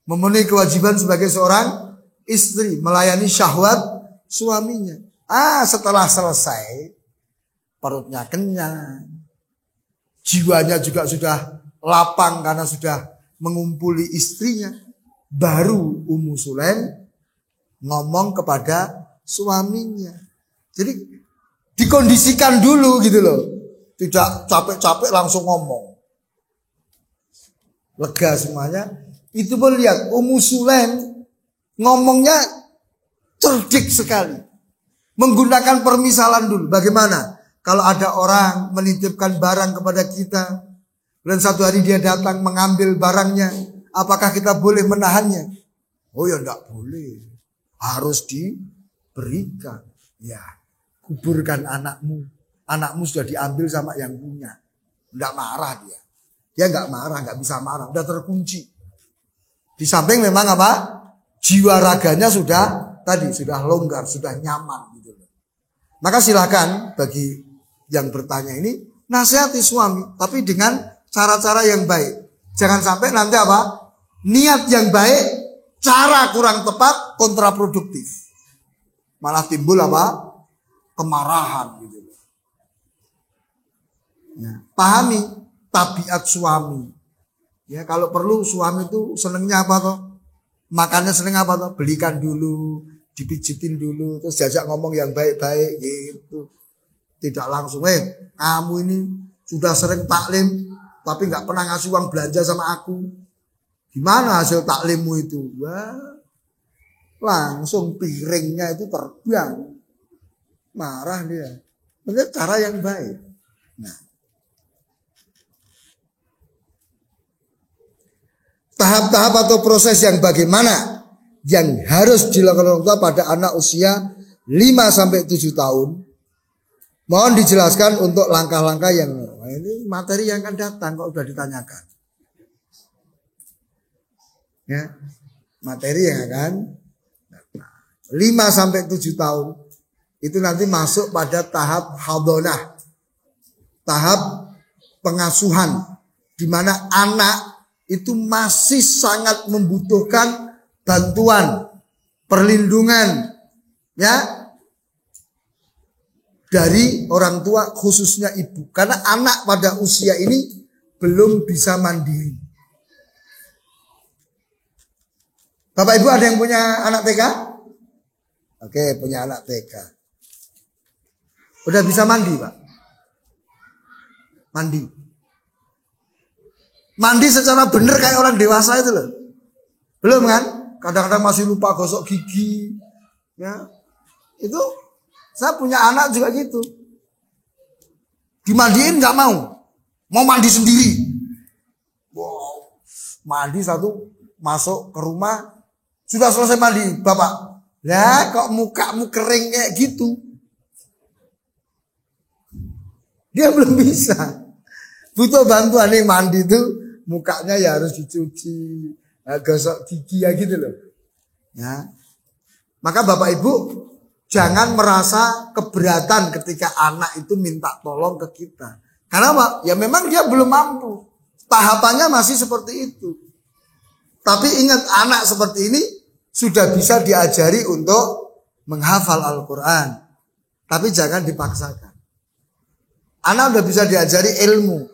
Memenuhi kewajiban sebagai seorang istri, melayani syahwat suaminya. Setelah selesai, perutnya kenyang, jiwanya juga sudah lapang karena sudah mengumpuli istrinya, baru Ummu Sulaim ngomong kepada suaminya. Jadi dikondisikan dulu gitu loh, tidak capek-capek langsung ngomong, lega semuanya. Itu pun lihat Ummu Sulaim ngomongnya cerdik sekali, menggunakan permisalan dulu. Bagaimana kalau ada orang menitipkan barang kepada kita, dan satu hari dia datang mengambil barangnya, apakah kita boleh menahannya? Oh ya enggak boleh, harus diberikan. Ya, kuburkan anakmu. Anakmu sudah diambil sama yang punya. Enggak marah dia. Dia enggak marah, enggak bisa marah, udah terkunci. Di samping memang apa? Jiwa raganya sudah longgar, sudah nyaman gitu. Maka silakan bagi yang bertanya ini nasihati suami, tapi dengan cara-cara yang baik. Jangan sampai nanti apa? Niat yang baik, cara kurang tepat, kontraproduktif. Malah timbul apa? Kemarahan gitu. Ya, pahami tabiat suami. Ya, kalau perlu suami itu senengnya apa toh? Makannya seneng apa toh? Belikan dulu, dipijitin dulu, terus diajak ngomong yang baik-baik gitu. Tidak langsung, kamu ini sudah sering taklim tapi nggak pernah ngasih uang belanja sama aku. Gimana hasil taklimmu itu? Wah, langsung piringnya itu terbang. Marah dia. Ini cara yang baik. Nah, tahap-tahap atau proses yang bagaimana yang harus dilakukan orang tua pada anak usia 5-7 tahun. Mohon dijelaskan untuk langkah-langkah yang ini materi yang akan datang kok sudah ditanyakan. Ya, materi yang akan 5-7 tahun. itu nanti masuk pada tahap hadonah, tahap pengasuhan, di mana anak itu masih sangat membutuhkan bantuan, perlindungan, ya, dari orang tua, khususnya ibu. Karena anak pada usia ini belum bisa mandiri. Bapak Ibu ada yang punya anak TK? Oke, punya anak TK. Udah bisa mandi, Pak? Mandi secara benar kayak orang dewasa itu loh. Belum kan? Kadang-kadang masih lupa gosok gigi. Ya. Itu saya punya anak juga gitu. Dimandiin nggak mau. Mau mandi sendiri. Wow. Mandi satu, masuk ke rumah, sudah selesai mandi, Bapak. Lah kok mukamu kering kayak gitu? Dia belum bisa. Butuh bantuan nih, mandi tuh mukanya ya harus dicuci, gosok gigi ya gitu loh. Ya. Maka Bapak Ibu jangan merasa keberatan ketika anak itu minta tolong ke kita. Karena apa? Ya memang dia belum mampu. Tahapannya masih seperti itu. Tapi ingat, anak seperti ini sudah bisa diajari untuk menghafal Al-Quran. Tapi jangan dipaksakan. Anak udah bisa diajari ilmu,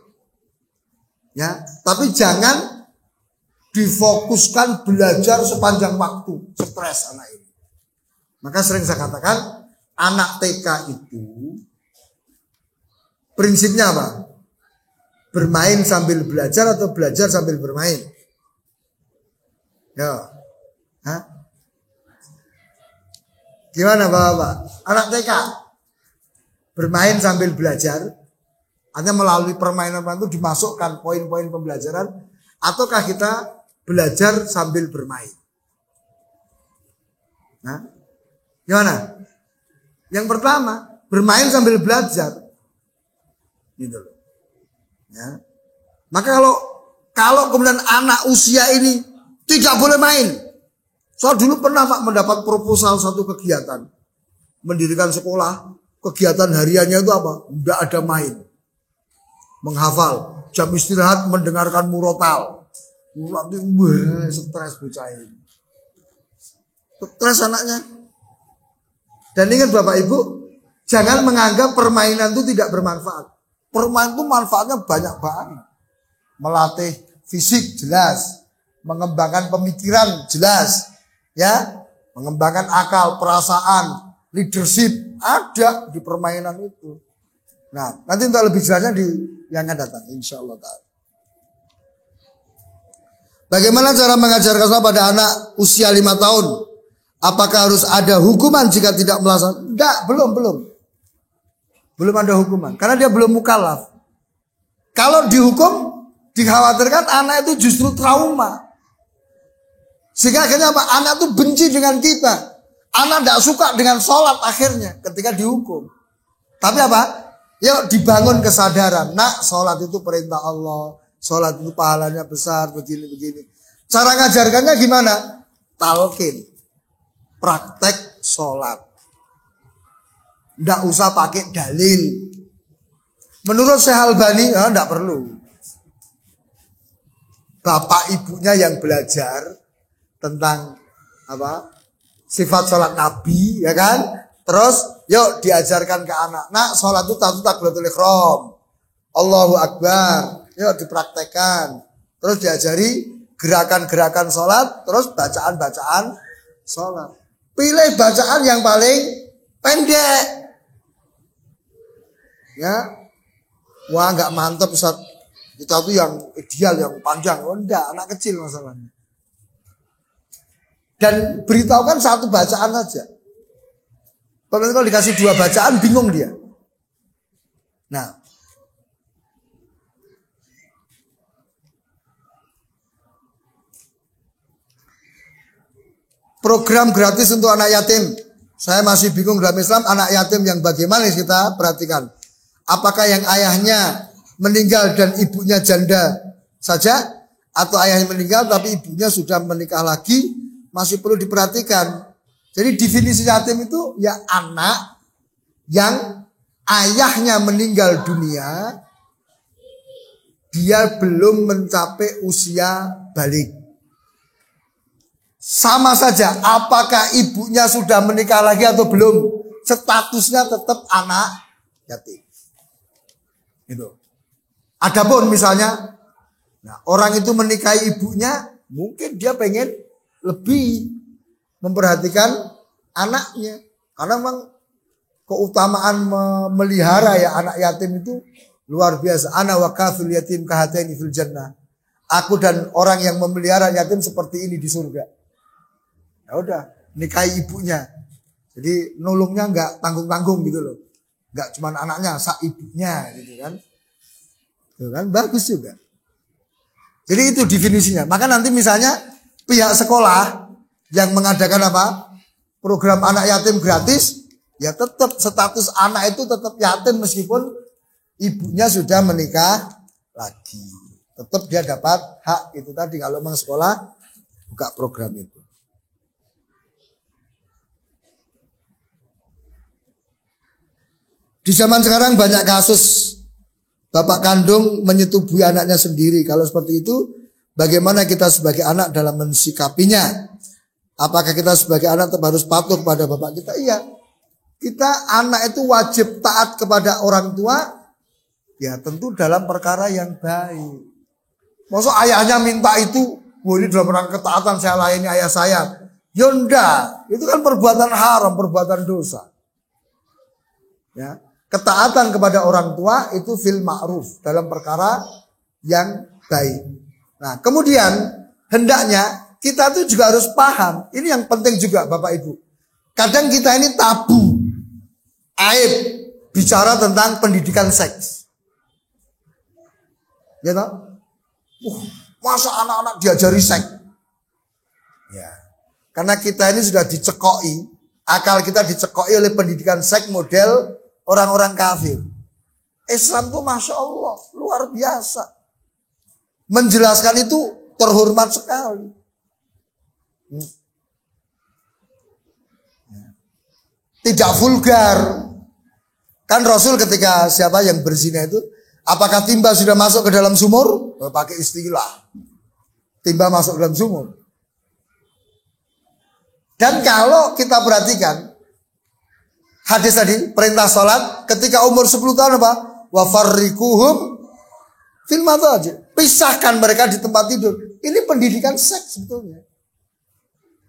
ya, tapi jangan difokuskan belajar sepanjang waktu, stres anak ini. Maka sering saya katakan, anak TK itu prinsipnya apa? Bermain sambil belajar atau belajar sambil bermain? Ya, hah? Gimana Bapak? Anak TK bermain sambil belajar, hanya melalui permainan itu dimasukkan poin-poin pembelajaran, ataukah kita belajar sambil bermain? Nah, gimana? Yang pertama, bermain sambil belajar, gitu loh. Ya. Maka kalau kemudian anak usia ini tidak boleh main, saya dulu pernah Pak mendapat proposal satu kegiatan, mendirikan sekolah. Kegiatan hariannya itu apa? Tidak ada main. Menghafal. Jam istirahat mendengarkan murotal. Nanti stres bocah ini. Stres anaknya. Dan ingat Bapak Ibu, jangan menganggap permainan itu tidak bermanfaat. Permainan itu manfaatnya banyak banget. Melatih fisik jelas. Mengembangkan pemikiran jelas. Ya, mengembangkan akal, perasaan, leadership. Ada di permainan itu. Nah, nanti untuk lebih jelasnya di yang akan datang, insya Allah. Bagaimana cara mengajarkan sholat pada anak usia 5 tahun? Apakah harus ada hukuman jika tidak melaksanakan? Enggak, belum ada hukuman, karena dia belum mukallaf. Kalau dihukum, dikhawatirkan anak itu justru trauma, sehingga akhirnya apa? Anak itu benci dengan kita. Anak tidak suka dengan sholat akhirnya ketika dihukum. Tapi apa? Yuk dibangun kesadaran. Nak, sholat itu perintah Allah. Sholat itu pahalanya besar, begini-begini. Cara ngajarkannya gimana? Talqin. Praktek sholat. Tidak usah pakai dalil. Menurut Syekh Albani, tidak perlu. Bapak ibunya yang belajar tentang apa? Sifat sholat Nabi, ya kan? Terus yuk diajarkan ke anak. Nak, sholat itu takbiratul ihram, Allahu Akbar. Yuk dipraktekkan. Terus diajari gerakan-gerakan sholat. Terus bacaan-bacaan sholat. Pilih bacaan yang paling pendek. Ya, wah nggak mantap Ustaz. Kita tuh yang ideal, yang panjang. Oh enggak, anak kecil masalahnya. Dan beritahukan satu bacaan saja. Kalau dikasih 2 bacaan bingung dia. Nah, program gratis untuk anak yatim. Saya masih bingung dalam Islam, anak yatim yang bagaimana kita perhatikan. Apakah yang ayahnya meninggal dan ibunya janda saja, atau ayahnya meninggal tapi ibunya sudah menikah lagi? Masih perlu diperhatikan. Jadi definisi yatim itu ya anak yang ayahnya meninggal dunia, dia belum mencapai usia balik. Sama saja, apakah ibunya sudah menikah lagi atau belum, statusnya tetap anak yatim. Gitu. Adapun misalnya, nah, orang itu menikahi ibunya, mungkin dia pengen lebih memperhatikan anaknya, karena memang keutamaan memelihara ya anak yatim itu luar biasa. Ana wa kafil yatim kahataini fil jannah. Aku dan orang yang memelihara yatim seperti ini di surga. Ya udah, nikahi ibunya. Jadi nulungnya nggak tanggung-tanggung gitu loh. Nggak cuma anaknya, sak ibunya gitu kan. Itu kan bagus juga. Jadi itu definisinya. Maka nanti misalnya pihak sekolah yang mengadakan apa? Program anak yatim gratis, ya tetap status anak itu tetap yatim meskipun ibunya sudah menikah lagi. Tetap dia dapat hak itu tadi kalau memang sekolah buka program itu. Di zaman sekarang banyak kasus bapak kandung menyetubui anaknya sendiri. Kalau seperti itu, bagaimana kita sebagai anak dalam mensikapinya? Apakah kita sebagai anak tetap harus patuh kepada bapak kita? Iya. Kita anak itu wajib taat kepada orang tua. Ya tentu dalam perkara yang baik. Maksud ayahnya minta itu, ini dalam rangka ketaatan saya layani ayah saya. Yonda, itu kan perbuatan haram, perbuatan dosa. Ya. Ketaatan kepada orang tua itu fil ma'ruf, dalam perkara yang baik. Nah, kemudian hendaknya kita tuh juga harus paham. Ini yang penting juga Bapak Ibu. Kadang kita ini tabu, aib bicara tentang pendidikan seks. Ya toh? Masa anak-anak diajari seks? Ya. Karena kita ini sudah dicekoi, akal kita dicekoi oleh pendidikan seks model orang-orang kafir. Islam tuh Masya Allah luar biasa. Menjelaskan itu terhormat sekali. Tidak vulgar. Kan Rasul ketika siapa yang berzina itu, apakah timba sudah masuk ke dalam sumur? Pakai istilah timba masuk ke dalam sumur. Dan kalau kita perhatikan hadis tadi, perintah sholat ketika umur 10 tahun apa? Wa farriquhum fil madajid. Pisahkan mereka di tempat tidur. Ini pendidikan seks sebetulnya.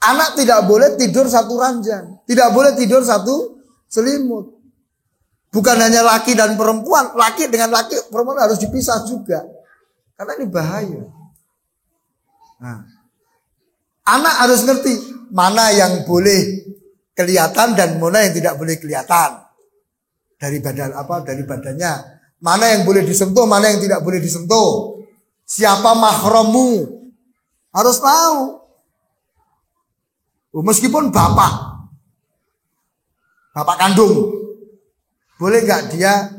Anak tidak boleh tidur satu ranjang, tidak boleh tidur satu selimut. Bukan hanya laki dan perempuan, laki dengan laki, perempuan harus dipisah juga. Karena ini bahaya. Nah, anak harus ngerti mana yang boleh kelihatan dan mana yang tidak boleh kelihatan dari badan dari badannya, mana yang boleh disentuh, mana yang tidak boleh disentuh, siapa mahrammu harus tahu. Meskipun bapak kandung, boleh nggak dia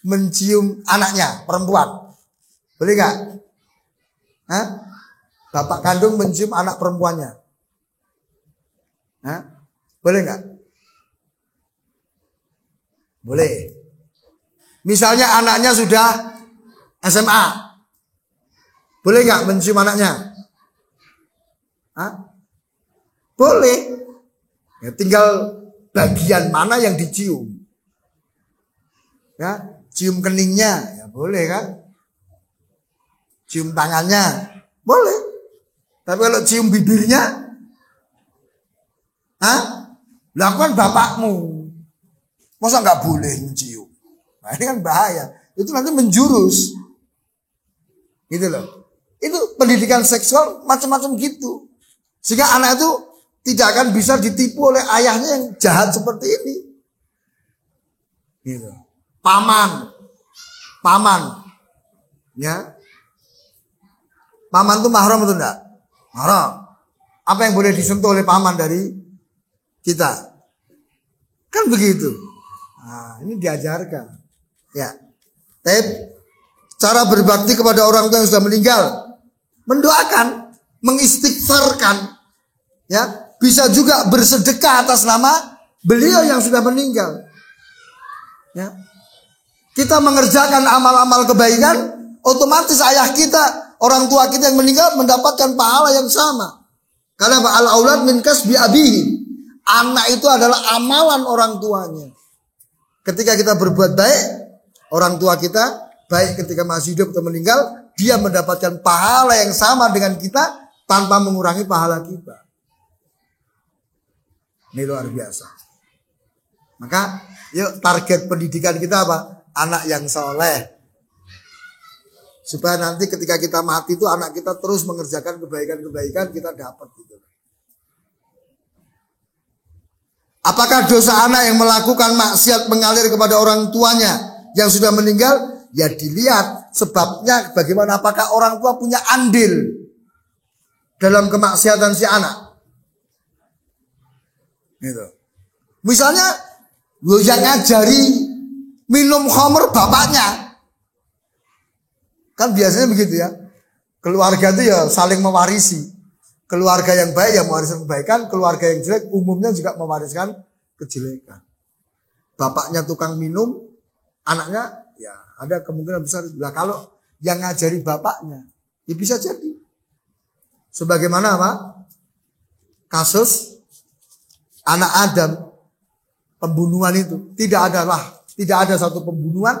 mencium anaknya perempuan? Boleh nggak? Bapak kandung mencium anak perempuannya? Boleh nggak? Boleh. Misalnya anaknya sudah SMA, boleh nggak mencium anaknya? Boleh. Ya, tinggal bagian mana yang dicium. Ya, cium keningnya, ya boleh kan? Cium tangannya, boleh. Tapi kalau cium bibirnya, lakukan bapakmu. Masa nggak boleh mencium? Nah, ini kan bahaya. Itu nanti menjurus. Gitu loh. Itu pendidikan seksual macam-macam gitu. Sehingga anak itu tidak akan bisa ditipu oleh ayahnya yang jahat seperti ini. Gitu. Paman. Ya. Paman itu mahram atau enggak? Mahram. Apa yang boleh disentuh oleh paman dari kita? Kan begitu. Nah, ini diajarkan. Ya. Cara berbakti kepada orang tua yang sudah meninggal, mendoakan, mengistighfarkan, ya, bisa juga bersedekah atas nama beliau yang sudah meninggal. Ya. Kita mengerjakan amal-amal kebaikan, otomatis ayah kita, orang tua kita yang meninggal mendapatkan pahala yang sama. Karena al-aulad min kasbi abihi. Anak itu adalah amalan orang tuanya. Ketika kita berbuat baik, orang tua kita, baik ketika masih hidup atau meninggal, dia mendapatkan pahala yang sama dengan kita tanpa mengurangi pahala kita. Ini luar biasa. Maka yuk target pendidikan kita apa? Anak yang soleh. Supaya nanti ketika kita mati itu anak kita terus mengerjakan kebaikan-kebaikan kita dapat gitu. Apakah dosa anak yang melakukan maksiat mengalir kepada orang tuanya yang sudah meninggal? Ya dilihat sebabnya bagaimana, apakah orang tua punya andil dalam kemaksiatan si anak. Gitu. Misalnya yang ngajari minum khamr bapaknya. Kan biasanya begitu ya. Keluarga itu ya saling mewarisi. Keluarga yang baik ya mewariskan kebaikan, keluarga yang jelek umumnya juga mewariskan kejelekan. Bapaknya tukang minum, anaknya ya ada kemungkinan besar. Lah kalau yang ngajari bapaknya, ya bisa jadi. Sebagaimana apa? Kasus anak Adam, pembunuhan itu. Tidak ada satu pembunuhan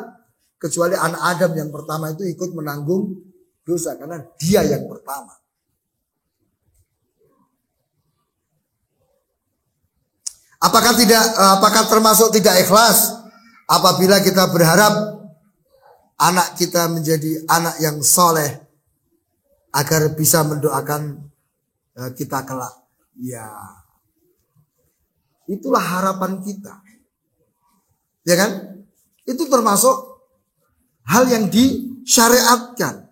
kecuali anak Adam yang pertama itu ikut menanggung dosa karena dia yang pertama. Apakah termasuk tidak ikhlas apabila kita berharap anak kita menjadi anak yang soleh agar bisa mendoakan kita kelak? Ya, itulah harapan kita. Ya kan? Itu termasuk hal yang disyariatkan.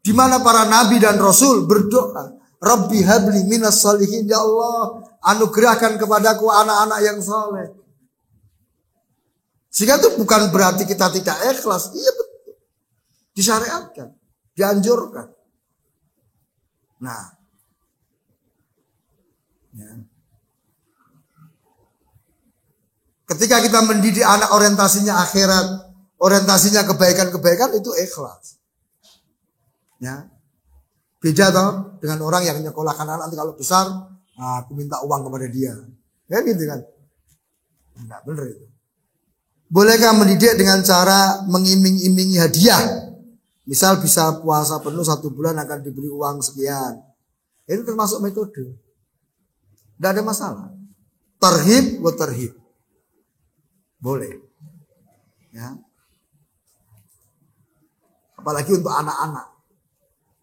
Di mana para nabi dan rasul berdoa, Rabbi habli minas sholihin, ya Allah, anugerahkan kepadaku anak-anak yang soleh. Sehingga itu bukan berarti kita tidak ikhlas. Iya betul. Disyariatkan, dianjurkan. Nah, ya. Ketika kita mendidik anak orientasinya akhirat, orientasinya kebaikan-kebaikan, itu ikhlas. Ya. Beda toh dengan orang yang nyekolahkan anak nanti kalau besar, aku minta uang kepada dia. Ya gitu kan. Enggak benar itu. Bolehkah mendidik dengan cara mengiming-imingi hadiah? Misal bisa puasa penuh 1 bulan akan diberi uang sekian. Itu termasuk metode. Tidak ada masalah. Tarhib wa tarhib. Boleh. Ya. Apalagi untuk anak-anak.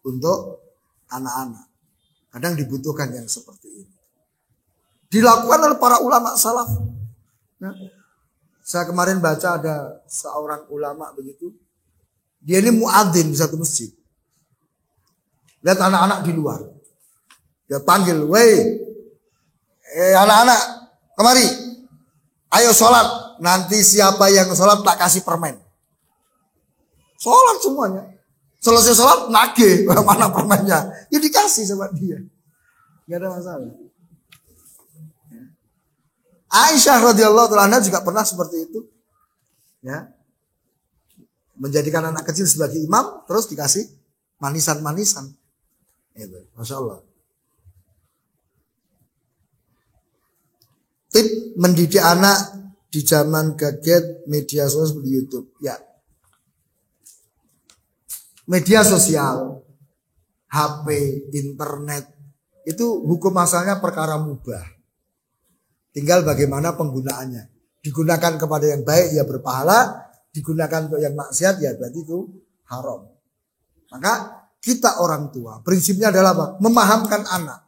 Untuk anak-anak. Kadang dibutuhkan yang seperti ini. Dilakukan oleh para ulama salaf. Ya. Saya kemarin baca ada seorang ulama begitu. Dia ini muadzin di satu masjid. Lihat anak-anak di luar. Dia panggil, "Woi, anak-anak, kemari. Ayo sholat. Nanti siapa yang sholat tak kasih permen." Sholat semuanya. Selesai sholat nagih, mana permennya? Ya dikasih sama dia. Gak ada masalah. Aisyah radhiyallahu anha juga pernah seperti itu. Ya. Menjadikan anak kecil sebagai imam, terus dikasih manisan-manisan. Itu, Masya Allah. Tip mendidik anak di zaman gadget media sosial seperti YouTube. Ya. Media sosial, HP, internet, itu hukum asalnya perkara mubah. Tinggal bagaimana penggunaannya. Digunakan kepada yang baik ya berpahala, digunakan untuk yang maksiat ya berarti itu haram. Maka kita orang tua, prinsipnya adalah apa? Memahamkan anak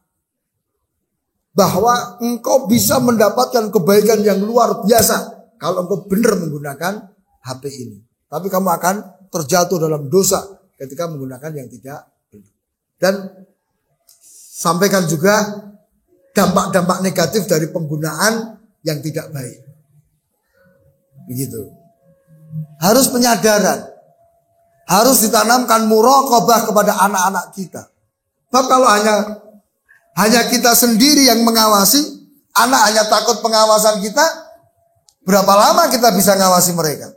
bahwa engkau bisa mendapatkan kebaikan yang luar biasa kalau engkau benar menggunakan HP ini. Tapi kamu akan terjatuh dalam dosa ketika menggunakan yang tidak benar. Dan sampaikan juga dampak-dampak negatif dari penggunaan yang tidak baik. Begitu. Harus penyadaran. Harus ditanamkan muraqabah kepada anak-anak kita. Sebab kalau hanya kita sendiri yang mengawasi, anak hanya takut pengawasan kita, Berapa lama kita bisa ngawasi mereka?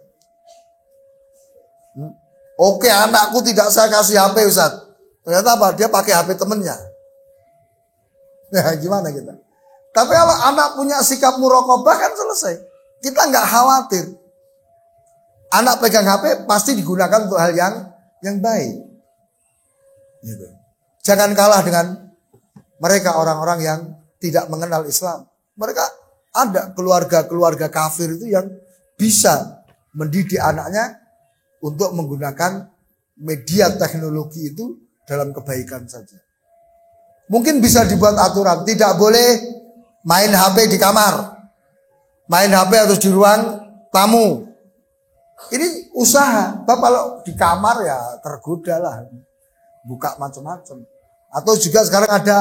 Oke, anakku tidak saya kasih HP Ustaz. Ternyata apa? Dia pakai HP temennya. Nah, gimana kita? Tapi kalau anak punya sikap muraqabah kan selesai. Kita nggak khawatir. Anak pegang HP pasti digunakan untuk hal yang baik. Gitu. Jangan kalah dengan mereka orang-orang yang tidak mengenal Islam. Mereka ada keluarga-keluarga kafir itu yang bisa mendidik anaknya untuk menggunakan media teknologi itu dalam kebaikan saja. Mungkin bisa dibuat aturan, tidak boleh main HP di kamar. Main HP harus di ruang tamu. Ini usaha. Bapak kalau di kamar ya tergoda lah. Buka macam-macam. Atau juga sekarang ada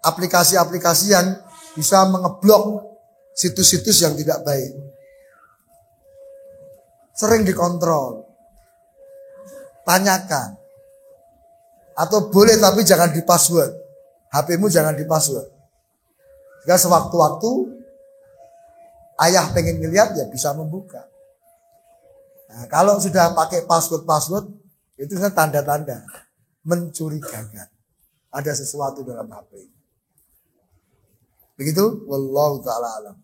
aplikasi-aplikasi yang bisa mengeblok situs-situs yang tidak baik. Sering dikontrol. Tanyakan. Atau boleh tapi jangan di password. HP-mu jangan di password. Jika sewaktu-waktu ayah pengen ngeliat ya bisa membuka. Nah, kalau sudah pakai password itu tanda-tanda mencurigakan. Ada sesuatu dalam HP. Begitu, wallahu taala alam.